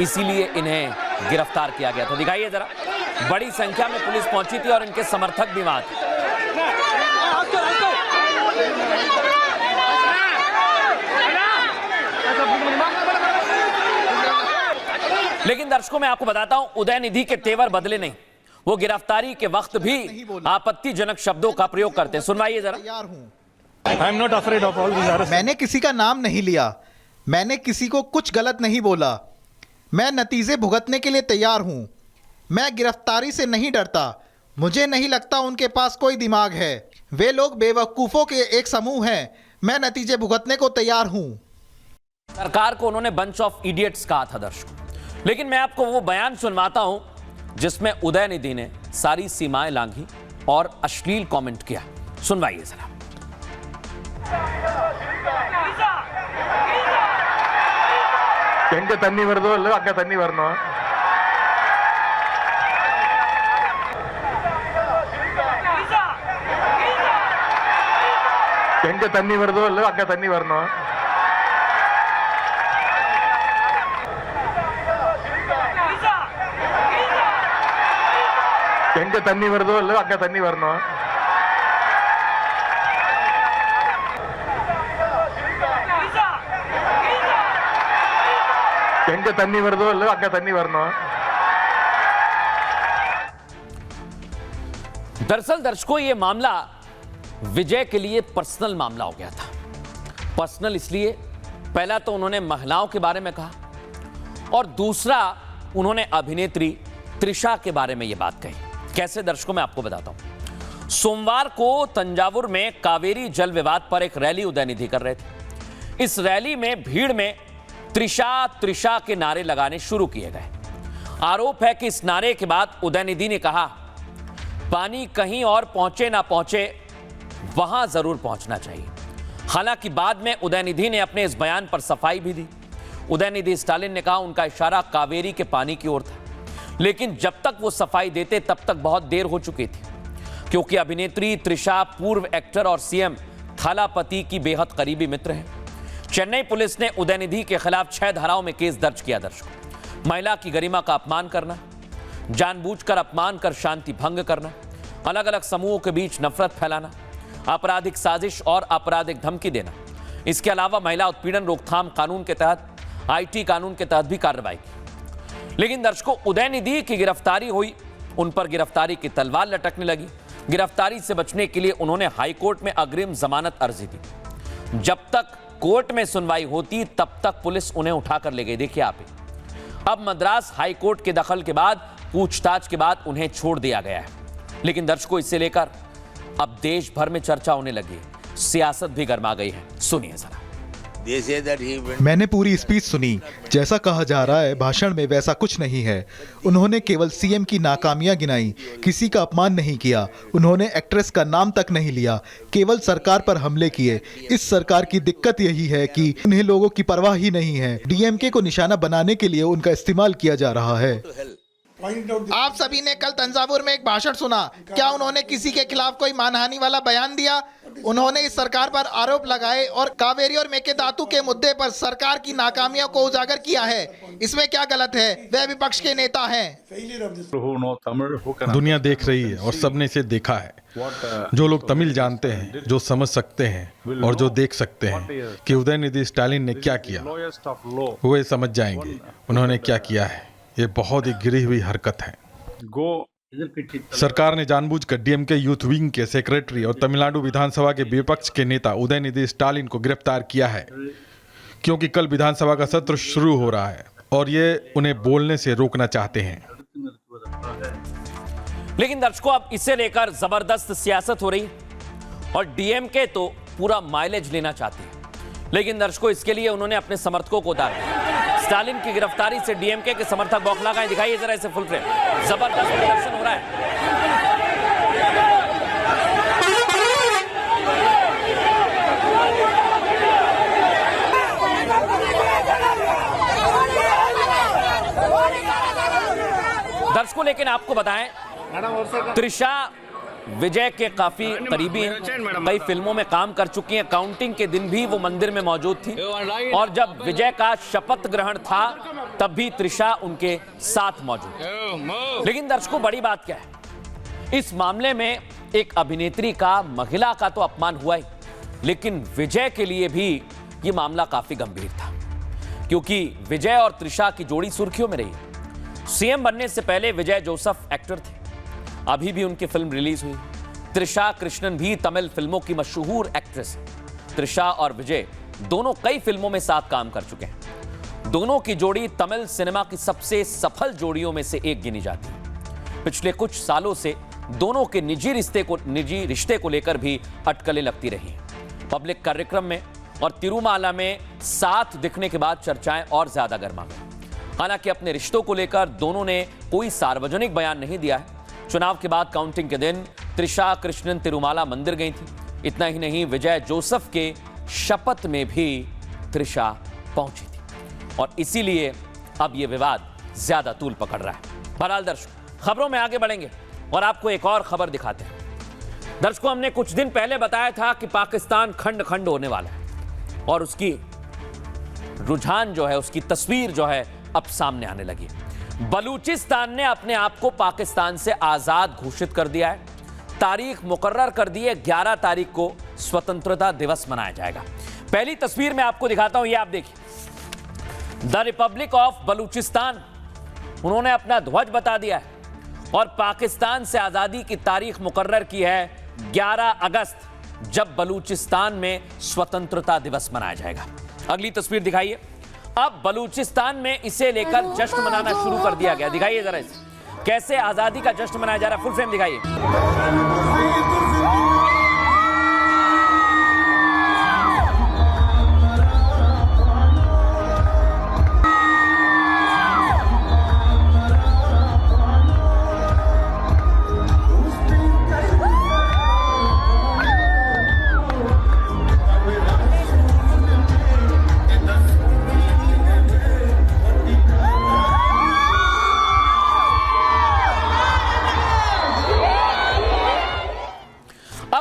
इसीलिए इन्हें गिरफ्तार किया गया था। दिखाइए जरा, बड़ी संख्या में पुलिस पहुंची थी और इनके समर्थक भी वहां थे। लेकिन दर्शकों मैं आपको बताता हूं, उदयनिधि के तेवर बदले नहीं, वो गिरफ्तारी के वक्त भी आपत्तिजनक शब्दों का प्रयोग करते हैं। सुनवाइए जरा। I am not afraid of all this arrest. मैंने किसी का नाम नहीं लिया, मैंने किसी को कुछ गलत नहीं बोला, मैं नतीजे भुगतने के लिए तैयार हूं। मैं गिरफ्तारी से नहीं डरता, मुझे नहीं लगता उनके पास कोई दिमाग है, वे लोग बेवकूफ़ों के एक समूह हैं, मैं नतीजे भुगतने को तैयार हूं। सरकार को उन्होंने बंच ऑफ इडियट्स कहा था दर्शकों, लेकिन मैं आपको वो बयान सुनवाता हूं जिसमें उदयनिधि ने सारी सीमाएं लांघी और अश्लील कमेंट किया। सुनवाइए जरा। ಹೆಂಗೆ ತನ್ನಿ ಬರ್ದು ಅಲ್ಲ ಅಕ್ಕ ತನ್ನಿ ಬರ್ನೋ ಹೆಂಗೆ ತನ್ನಿ ಬರ್ದು ಅಲ್ಲ ಅಕ್ಕ ತನ್ನಿ ಬರ್ನೋ ಹೆಂಗೆ ತನ್ನಿ ಬರ್ದು ಅಲ್ಲ ಅಕ್ಕ ತನ್ನಿ ಬರ್ನೋ ಹೆಂಗೆ ತನ್ನಿ ಬರ್ದು ಅಲ್ಲ ಅಕ್ಕ ತನ್ನಿ ಬರ್ನೋ। दरअसल दर्शकों ये मामला विजय के लिए पर्सनल मामला हो गया था। पर्सनल इसलिए, पहला तो उन्होंने महिलाओं के बारे में कहा और दूसरा उन्होंने अभिनेत्री त्रिशा के बारे में यह बात कही। कैसे दर्शकों मैं आपको बताता हूं। सोमवार को तंजावुर में कावेरी जल विवाद पर एक रैली उदयनिधि कर रहे थे। इस रैली में भीड़ में त्रिशा त्रिशा के नारे लगाने शुरू किए गए। आरोप है कि इस नारे के बाद उदयनिधि ने कहा, पानी कहीं और पहुंचे ना पहुंचे, वहां जरूर पहुंचना चाहिए। हालांकि बाद में उदयनिधि ने अपने इस बयान पर सफाई भी दी। उदयनिधि स्टालिन ने कहा उनका इशारा कावेरी के पानी की ओर था, लेकिन जब तक वो सफाई देते तब तक बहुत देर हो चुकी थी, क्योंकि अभिनेत्री त्रिशा पूर्व एक्टर और सीएम थालापति की बेहद करीबी मित्र हैं। चेन्नई पुलिस ने उदयनिधि के खिलाफ 6 धाराओं में केस दर्ज किया दर्शकों। महिला की गरिमा का अपमान करना, जानबूझकर अपमान कर शांति भंग करना, अलग अलग समूहों के बीच नफरत फैलाना, आपराधिक साजिश और आपराधिक धमकी देना। इसके अलावा महिला उत्पीड़न रोकथाम कानून के तहत, आईटी कानून के तहत भी कार्रवाई की। लेकिन दर्शकों उदयनिधि की गिरफ्तारी हुई, उन पर गिरफ्तारी की तलवार लटकने लगी। गिरफ्तारी से बचने के लिए उन्होंने हाईकोर्ट में अग्रिम जमानत अर्जी दी। जब तक कोर्ट में सुनवाई होती तब तक पुलिस उन्हें उठाकर ले गई। देखिए आप ही। अब मद्रास हाईकोर्ट के दखल के बाद, पूछताछ के बाद उन्हें छोड़ दिया गया है। लेकिन दर्शकों इससे लेकर अब देश भर में चर्चा होने लगी, सियासत भी गर्मा गई है। सुनिए जरा। मैंने पूरी स्पीच सुनी, जैसा कहा जा रहा है भाषण में वैसा कुछ नहीं है। उन्होंने केवल सीएम की नाकामियां गिनाई, किसी का अपमान नहीं किया, उन्होंने एक्ट्रेस का नाम तक नहीं लिया, केवल सरकार पर हमले किए। इस सरकार की दिक्कत यही है कि उन्हें लोगों की परवाह ही नहीं है। डीएमके को निशाना बनाने के लिए उनका इस्तेमाल किया जा रहा है। आप सभी ने कल तंजावुर में एक भाषण सुना। क्या उन्होंने किसी के खिलाफ कोई मानहानि वाला बयान दिया? उन्होंने इस सरकार पर आरोप लगाए और कावेरी और मेकेदातु के मुद्दे पर सरकार की नाकामियों को उजागर किया है। इसमें क्या गलत है? वह विपक्ष के नेता हैं। दुनिया देख रही है और सबने इसे देखा है। जो लोग तमिल जानते हैं, जो समझ सकते हैं और जो देख सकते हैं कि उदयनिधि स्टालिन ने क्या किया, वो ये समझ जाएंगे उन्होंने क्या किया है। ये बहुत ही गिरी हुई हरकत है। सरकार ने जानबूझकर डीएमके यूथ विंग के सेक्रेटरी और तमिलनाडु विधानसभा के विपक्ष के नेता उदयनिधि स्टालिन को गिरफ्तार किया है, क्योंकि कल विधानसभा का सत्र शुरू हो रहा है और ये उन्हें बोलने से रोकना चाहते हैं। लेकिन दर्शकों, अब इसे लेकर जबरदस्त सियासत हो रही और डीएमके तो पूरा माइलेज लेना चाहती है। लेकिन दर्शकों, इसके लिए उन्होंने अपने समर्थकों को उतार दिया। स्टालिन की गिरफ्तारी से डीएमके के समर्थक बौखला गए। दिखाइए जरा इसे फुल फ्रेम। जबरदस्त प्रदर्शन हो रहा है। दर्शकों, लेकिन आपको बताएं, त्रिशा विजय के काफी करीबी हैं। कई फिल्मों में काम कर चुकी हैं। काउंटिंग के दिन भी वो मंदिर में मौजूद थी और जब विजय का शपथ ग्रहण था तब भी त्रिशा उनके साथ मौजूद। लेकिन दर्शकों, बड़ी बात क्या है? इस मामले में एक अभिनेत्री का, महिला का तो अपमान हुआ ही, लेकिन विजय के लिए भी ये मामला काफी गंभीर था, क्योंकि विजय और त्रिशा की जोड़ी सुर्खियों में रही। सीएम बनने से पहले विजय जोसेफ एक्टर थे। अभी भी उनकी फिल्म रिलीज हुई। त्रिशा कृष्णन भी तमिल फिल्मों की मशहूर एक्ट्रेस है। त्रिशा और विजय दोनों कई फिल्मों में साथ काम कर चुके हैं। दोनों की जोड़ी तमिल सिनेमा की सबसे सफल जोड़ियों में से एक गिनी जाती है। पिछले कुछ सालों से दोनों के निजी रिश्ते को लेकर भी अटकलें लगती रही हैं। पब्लिक कार्यक्रम में और तिरुमाला में साथ दिखने के बाद चर्चाएं और ज्यादा गर्मा गई। हालांकि अपने रिश्तों को लेकर दोनों ने कोई सार्वजनिक बयान नहीं दिया है। चुनाव के बाद काउंटिंग के दिन त्रिशा कृष्णन तिरुमाला मंदिर गई थी। इतना ही नहीं, विजय जोसेफ के शपथ में भी त्रिशा पहुंची थी और इसीलिए अब यह विवाद ज्यादा तूल पकड़ रहा है। बहरहाल दर्शकों, खबरों में आगे बढ़ेंगे और आपको एक और खबर दिखाते हैं। दर्शकों, हमने कुछ दिन पहले बताया था कि पाकिस्तान खंड खंड होने वाला है और उसकी रुझान जो है, उसकी तस्वीर जो है अब सामने आने लगी। बलूचिस्तान ने अपने आप को पाकिस्तान से आजाद घोषित कर दिया है। तारीख मुकर्रर कर दी है। 11 तारीख को स्वतंत्रता दिवस मनाया जाएगा। पहली तस्वीर में आपको दिखाता हूं, ये आप देखिए, द रिपब्लिक ऑफ बलूचिस्तान। उन्होंने अपना ध्वज बता दिया है और पाकिस्तान से आजादी की तारीख मुकर्रर की है 11 अगस्त, जब बलूचिस्तान में स्वतंत्रता दिवस मनाया जाएगा। अगली तस्वीर दिखाइए। अब बलूचिस्तान में इसे लेकर जश्न मनाना शुरू कर दिया गया। दिखाइए जरा इसे, कैसे आजादी का जश्न मनाया जा रहा है। फुल फ्रेम दिखाइए।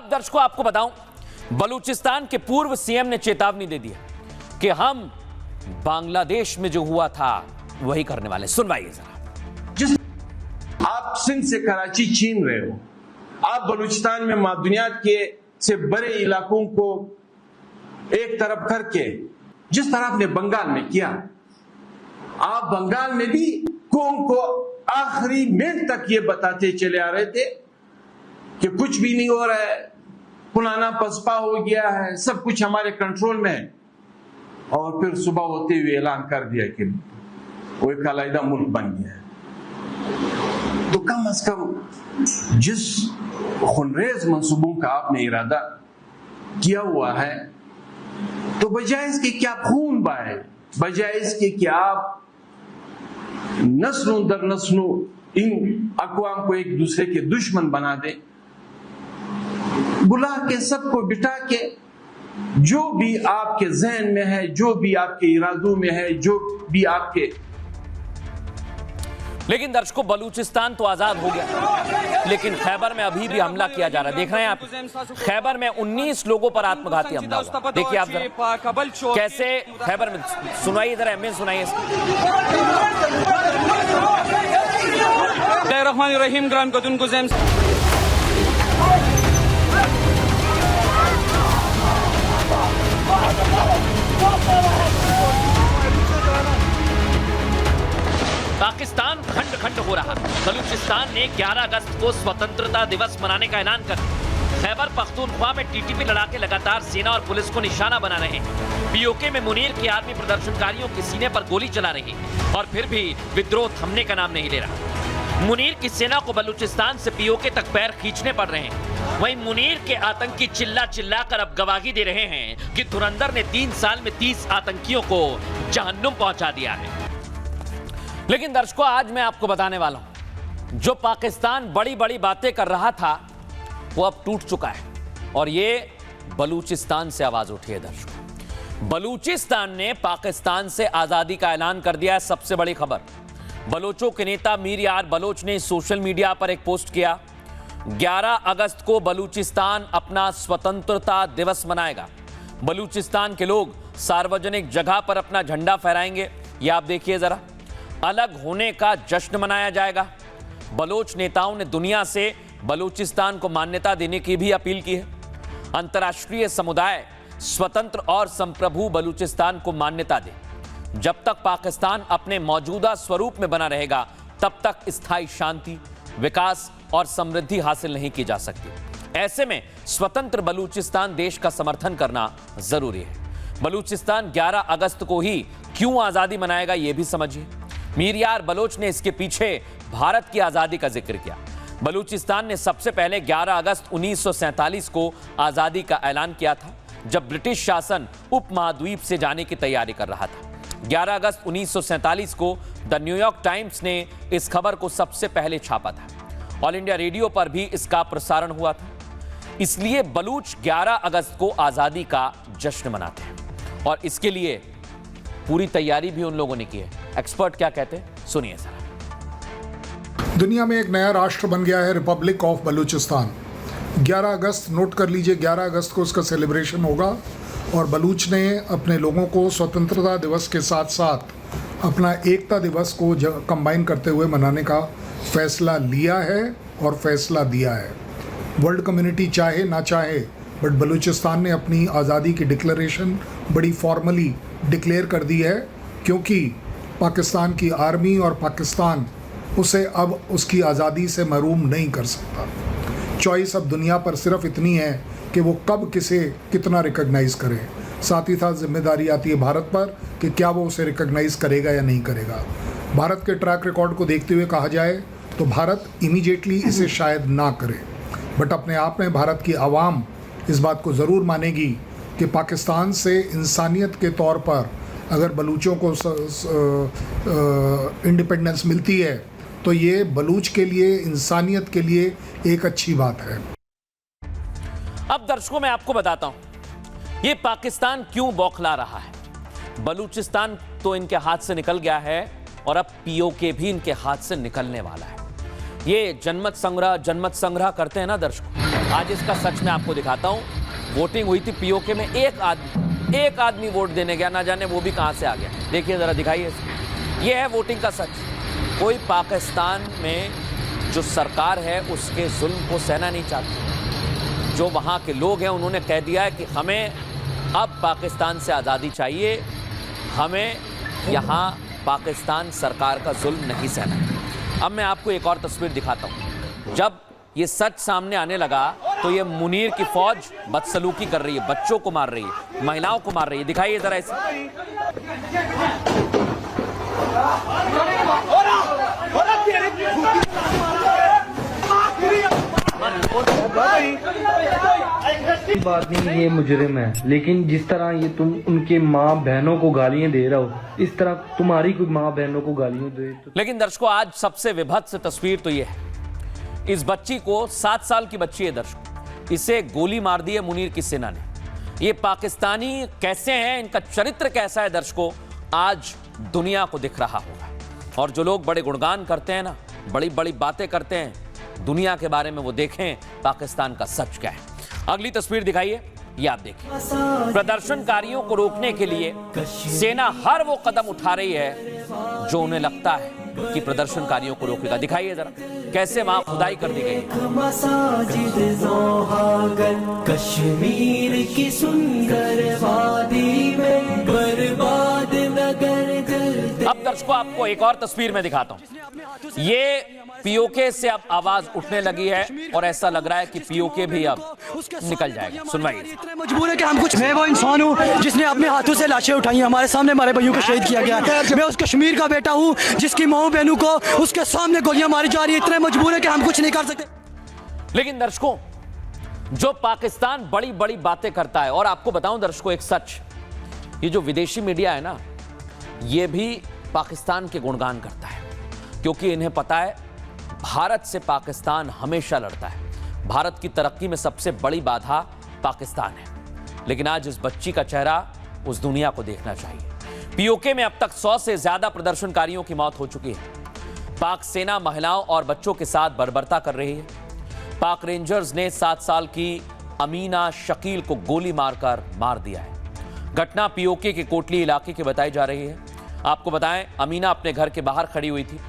दर्शकों, आपको बताऊं, बलूचिस्तान के पूर्व सीएम ने चेतावनी दे दी है कि हम बांग्लादेश में जो हुआ था वही करने वाले। सुनवाइए जरा। जिस आप सिंध से कराची छीन रहे हो, आप बलूचिस्तान में दुनिया के से बड़े इलाकों को एक तरफ करके, जिस तरह आपने बंगाल में किया, आप बंगाल में भी कौम को आखिरी मिनट तक ये बताते चले आ रहे थे कि कुछ भी नहीं हो रहा है, पुराना पसपा हो गया है, सब कुछ हमारे कंट्रोल में है। और फिर सुबह होते हुए ऐलान कर दिया कि वो एक अलग मुल्क बन गया है। तो कम से कम जिस खुनरेज मंसूबों का आपने इरादा किया हुआ है, तो बजाय इसके कि आप खून बहाए, बजाय इसके कि आप नस्लों दर नस्लों इन अक़वाम को एक दूसरे के दुश्मन बना दे, बुला के सबको बिठा के जो भी आपके जहन में है, जो भी आपके इरादों में है, जो भी आपके लेकिन दर्शकों, बलूचिस्तान तो आजाद हो गया, लेकिन खैबर में अभी भी हमला किया जा रहा है। देख रहे हैं आप, खैबर में 19 लोगों पर आत्मघाती हमला हुआ। देखिए आप जरा कैसे खैबर में, सुनाइए जरा, एमएन सुनाइए। रहीम ग्राम गदुन गुज़ैम पाकिस्तान खंड खंड हो रहा। बलूचिस्तान ने 11 अगस्त को स्वतंत्रता दिवस मनाने का ऐलान कर खैबर पख्तूनख्वा में टीटीपी लड़ाके लगातार सेना और पुलिस को निशाना बना रहे हैं। पीओके में मुनीर की आर्मी प्रदर्शनकारियों के सीने पर गोली चला रही और फिर भी विद्रोह थमने का नाम नहीं ले रहा। मुनीर की सेना को बलूचिस्तान से पीओके तक पैर खींचने पड़ रहे हैं। वहीं मुनीर के आतंकी चिल्ला चिल्ला कर अब गवाही दे रहे हैं कि धुरंधर ने 3 साल में 30 आतंकियों को जहन्नुम पहुंचा दिया है। लेकिन दर्शकों, आज मैं आपको बताने वाला हूं, जो पाकिस्तान बड़ी बड़ी बातें कर रहा था वो अब टूट चुका है और ये बलूचिस्तान से आवाज उठी है। दर्शकों, बलूचिस्तान ने पाकिस्तान से आजादी का ऐलान कर दिया है। सबसे बड़ी खबर, बलोचों के नेता मीर यार बलोच ने सोशल मीडिया पर एक पोस्ट किया, 11 अगस्त को बलूचिस्तान अपना स्वतंत्रता दिवस मनाएगा। बलूचिस्तान के लोग सार्वजनिक जगह पर अपना झंडा फहराएंगे। ये आप देखिए जरा, अलग होने का जश्न मनाया जाएगा। बलोच नेताओं ने दुनिया से बलूचिस्तान को मान्यता देने की भी अपील की है। अंतर्राष्ट्रीय समुदाय स्वतंत्र और संप्रभु बलूचिस्तान को मान्यता दे। जब तक पाकिस्तान अपने मौजूदा स्वरूप में बना रहेगा, तब तक स्थायी शांति, विकास और समृद्धि हासिल नहीं की जा सकती। ऐसे में स्वतंत्र बलूचिस्तान देश का समर्थन करना जरूरी है। बलूचिस्तान 11 अगस्त को ही क्यों आजादी मनाएगा, यह भी समझिए। मीर यार बलोच ने इसके पीछे भारत की आजादी का जिक्र किया। बलूचिस्तान ने सबसे पहले 11 अगस्त 1947 को आजादी का ऐलान किया था, जब ब्रिटिश शासन उपमहाद्वीप से जाने की तैयारी कर रहा था। 11 अगस्त 1947 को द न्यूयॉर्क टाइम्स ने इस खबर को सबसे पहले छापा था। ऑल इंडिया रेडियो पर भी इसका प्रसारण हुआ था। इसलिए बलूच 11 अगस्त को आजादी का जश्न मनाते हैं और इसके लिए पूरी तैयारी भी उन लोगों ने की है। एक्सपर्ट क्या कहते हैं, सुनिए जरा। दुनिया में एक नया राष्ट्र बन गया है, Republic of Balochistan. 11 August note कर लीजिए, 11 अगस्त को उसका सेलिब्रेशन होगा और बलूच ने अपने लोगों को स्वतंत्रता दिवस के साथ साथ अपना एकता दिवस को कंबाइन करते हुए मनाने का फैसला लिया है और फैसला दिया है। वर्ल्ड कम्युनिटी चाहे ना चाहे, बट बलूचिस्तान ने अपनी आज़ादी की डिक्लेरेशन बड़ी फॉर्मली डिक्लेयर कर दी है, क्योंकि पाकिस्तान की आर्मी और पाकिस्तान उसे अब उसकी आज़ादी से महरूम नहीं कर सकता। चॉइस अब दुनिया पर सिर्फ इतनी है कि वो कब किसे कितना रिकॉग्नाइज़ करे। साथ ही साथ जिम्मेदारी आती है भारत पर कि क्या वो उसे रिकॉग्नाइज़ करेगा या नहीं करेगा। भारत के ट्रैक रिकॉर्ड को देखते हुए कहा जाए तो भारत इमीडिएटली इसे शायद ना करे, बट अपने आप में भारत की आवाम इस बात को ज़रूर मानेगी कि पाकिस्तान से इंसानियत के तौर पर अगर बलूचों को इंडिपेंडेंस मिलती है तो ये बलूच के लिए, इंसानियत के लिए एक अच्छी बात है। अब दर्शकों, मैं आपको बताता हूं ये पाकिस्तान क्यों बौखला रहा है। बलूचिस्तान तो इनके हाथ से निकल गया है और अब पीओके भी इनके हाथ से निकलने वाला है। ये जनमत संग्रह करते हैं ना दर्शकों, आज इसका सच मैं आपको दिखाता हूं। वोटिंग हुई थी पीओके में, एक आदमी वोट देने गया, ना जाने वो भी कहां से आ गया। देखिए जरा, दिखाइए। ये है वोटिंग का सच। कोई पाकिस्तान में जो सरकार है उसके जुल्म को सहना नहीं चाहती। जो वहाँ के लोग हैं उन्होंने कह दिया है कि हमें अब पाकिस्तान से आज़ादी चाहिए, हमें यहाँ पाकिस्तान सरकार का जुल्म नहीं सहना है। अब मैं आपको एक और तस्वीर दिखाता हूँ। जब ये सच सामने आने लगा तो ये मुनीर की फौज बदसलूकी कर रही है, बच्चों को मार रही है, महिलाओं को मार रही है। दिखाइए जरा इसे। बात नहीं, ये मुजरिम है, लेकिन जिस तरह ये तुम उनके माँ बहनों को गालियां दे रहे हो, इस तरह तुम्हारी कोई माँ बहनों को गालियां दे तो... लेकिन दर्शकों, आज सबसे विभत्स तस्वीर तो ये है। इस बच्ची को, 7 साल की बच्ची है दर्शकों, इसे गोली मार दी है मुनीर की सेना ने। ये पाकिस्तानी कैसे हैं, इनका चरित्र कैसा है दर्शकों, आज दुनिया को दिख रहा होगा। और जो लोग बड़े गुणगान करते हैं ना, बड़ी बड़ी बातें करते हैं दुनिया के बारे में, वो देखें पाकिस्तान का सच क्या है। अगली तस्वीर दिखाइए, ये आप देखिए। प्रदर्शनकारियों को रोकने के लिए सेना हर वो कदम उठा रही है जो उन्हें लगता है कि प्रदर्शनकारियों को रोकेगा। दिखाइए जरा कैसे वहां खुदाई कर दी गई। कश्मीर की सुंदर वादी में बर्बाद नगर। अब दर्शकों आपको एक और तस्वीर में दिखाता हूं। ये पीओके से अब आवाज उठने लगी है और ऐसा लग रहा है कि पीओके भी अब निकल जाएगा। सुनवाइए। मजबूर है कि हम कुछ, मैं वो इंसान हूँ जिसने अपने हाथों से लाशें उठाई हैं, हमारे सामने हमारे भाइयों को शहीद किया गया है। मैं उस कश्मीर का बेटा हूँ जिसकी माओ बहनों को उसके सामने गोलियां मारी जा रही है। इतने मजबूर है कि हम कुछ नहीं कर सकते। लेकिन दर्शकों, जो पाकिस्तान बड़ी बड़ी बातें करता है, और आपको बताऊं दर्शकों एक सच, ये जो विदेशी मीडिया है ना, ये भी पाकिस्तान के गुणगान करता है, क्योंकि इन्हें पता है भारत से पाकिस्तान हमेशा लड़ता है। भारत की तरक्की में सबसे बड़ी बाधा पाकिस्तान है। लेकिन आज इस बच्ची का चेहरा उस दुनिया को देखना चाहिए। पीओके में अब तक 100 से ज्यादा प्रदर्शनकारियों की मौत हो चुकी है। पाक सेना महिलाओं और बच्चों के साथ बर्बरता कर रही है। पाक रेंजर्स ने 7 साल की अमीना शकील को गोली मारकर मार दिया है। घटना पीओके के कोटली इलाके की बताई जा रही है। आपको बताएं, अमीना अपने घर के बाहर खड़ी हुई थी,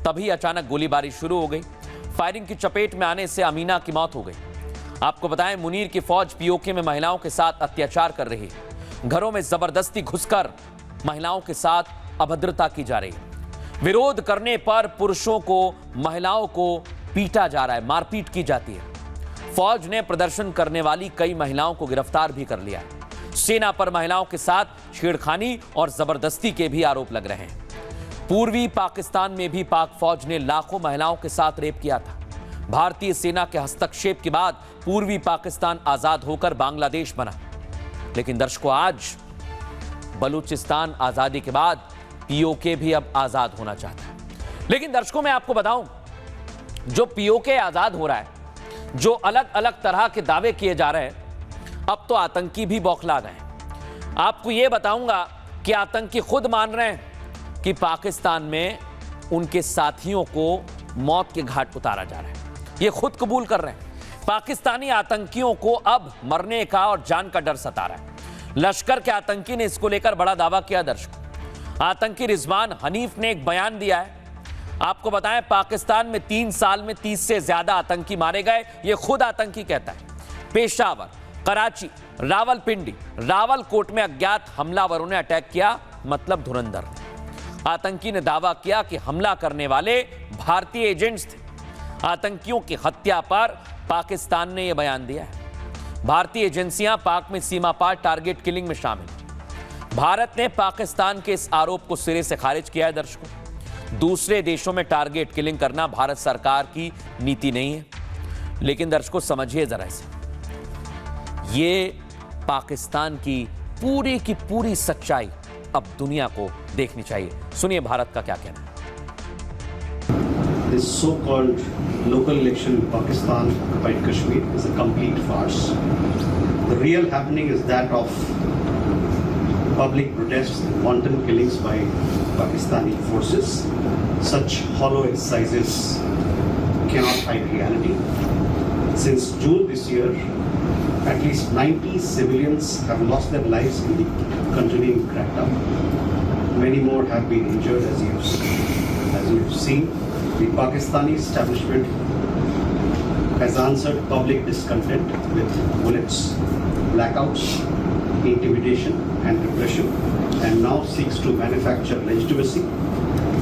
तभी अचानक गोलीबारी शुरू हो गई। फायरिंग की चपेट में आने से अमीना की मौत हो गई। आपको बताएं, मुनीर की फौज पीओके में महिलाओं के साथ अत्याचार कर रही है। घरों में जबरदस्ती घुसकर महिलाओं के साथ अभद्रता की जा रही है। विरोध करने पर पुरुषों को, महिलाओं को पीटा जा रहा है, मारपीट की जाती है। फौज ने प्रदर्शन करने वाली कई महिलाओं को गिरफ्तार भी कर लिया है। सेना पर महिलाओं के साथ छेड़खानी और जबरदस्ती के भी आरोप लग रहे हैं। पूर्वी पाकिस्तान में भी पाक फौज ने लाखों महिलाओं के साथ रेप किया था। भारतीय सेना के हस्तक्षेप के बाद पूर्वी पाकिस्तान आजाद होकर बांग्लादेश बना। लेकिन दर्शकों, आज बलूचिस्तान आजादी के बाद पीओके भी अब आजाद होना चाहता है। लेकिन दर्शकों, मैं आपको बताऊं, जो पीओके आजाद हो रहा है, जो अलग अलग तरह के दावे किए जा रहे हैं, अब तो आतंकी भी बौखला गए हैं। आपको यह बताऊंगा कि आतंकी खुद मान रहे हैं कि पाकिस्तान में उनके साथियों को मौत के घाट उतारा जा रहा है। ये खुद कबूल कर रहे हैं। पाकिस्तानी आतंकियों को अब मरने का और जान का डर सता रहा है। लश्कर के आतंकी ने इसको लेकर बड़ा दावा किया। दर्शकों, आतंकी रिजवान हनीफ ने एक बयान दिया है। आपको बताएं, पाकिस्तान में 3 साल में 30 से ज्यादा आतंकी मारे गए, ये खुद आतंकी कहता है। पेशावर, कराची, रावलपिंडी, रावलकोट में अज्ञात हमलावरों ने अटैक किया, मतलब धुरंधर। आतंकी ने दावा किया कि हमला करने वाले भारतीय एजेंट्स थे। आतंकियों की हत्या पर पाकिस्तान ने यह बयान दिया है। भारतीय एजेंसियां पाक में सीमा पार टारगेट किलिंग में शामिल। भारत ने पाकिस्तान के इस आरोप को सिरे से खारिज किया है। दर्शकों, दूसरे देशों में टारगेट किलिंग करना भारत सरकार की नीति नहीं है। लेकिन दर्शकों, समझिए जरा इसे, ये पाकिस्तान की पूरी सच्चाई अब दुनिया को देखनी चाहिए। सुनिए भारत का क्या कहना है। This so-called local election in Pakistan occupied Kashmir is a complete farce. The real happening is that of public protests and wanton killings by Pakistani forces. Such hollow exercises cannot hide reality. Since June this year, at least 90 civilians have lost their lives in the continuing crackdown. Many more have been injured, as you've seen. The Pakistani establishment has answered public discontent with bullets, blackouts, intimidation and repression, and now seeks to manufacture legitimacy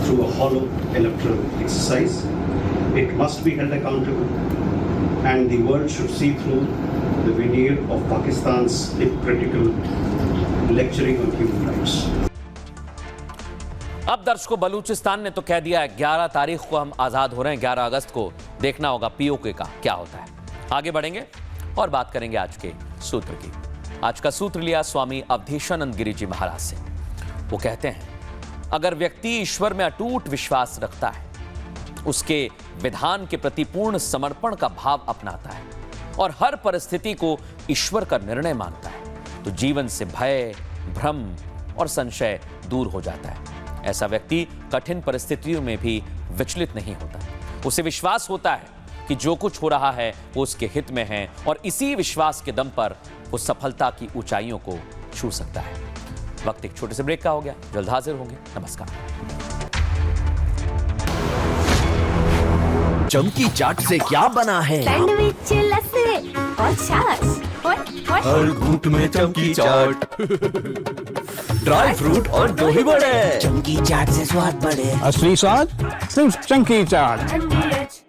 through a hollow electoral exercise. It must be held accountable, and the world should see through the veneer of Pakistan's hypocritical lecturing on human rights. अब दर्शकों, बलूचिस्तान ने तो कह दिया है 11 तारीख को हम आजाद हो रहे हैं। 11 अगस्त को देखना होगा पीओके का क्या होता है। आगे बढ़ेंगे और बात करेंगे आज के सूत्र की। आज का सूत्र लिया स्वामी अवधेशानंद गिरी जी महाराज से। वो कहते हैं, अगर व्यक्ति ईश्वर में अटूट विश्वास रखता है, उसके विधान के प्रति पूर्ण समर्पण का भाव अपनाता है और हर परिस्थिति को ईश्वर का निर्णय मानता है, तो जीवन से भय, भ्रम और संशय दूर हो जाता है। ऐसा व्यक्ति कठिन परिस्थितियों में भी विचलित नहीं होता। उसे विश्वास होता है कि जो कुछ हो रहा है वो उसके हित में है और इसी विश्वास के दम पर वो सफलता की ऊंचाइयों को छू सकता है। वक्त एक छोटे से ब्रेक का हो गया, जल्द हाजिर होंगे। नमस्कार। चमकी चाट से क्या बना है? सैंडविच, लस्सी और छाछ और हर घूंट में चमकी चाट, ड्राई फ्रूट और दही बड़े। चमकी चाट से स्वाद बढ़े। असली स्वाद सिर्फ चमकी चाट।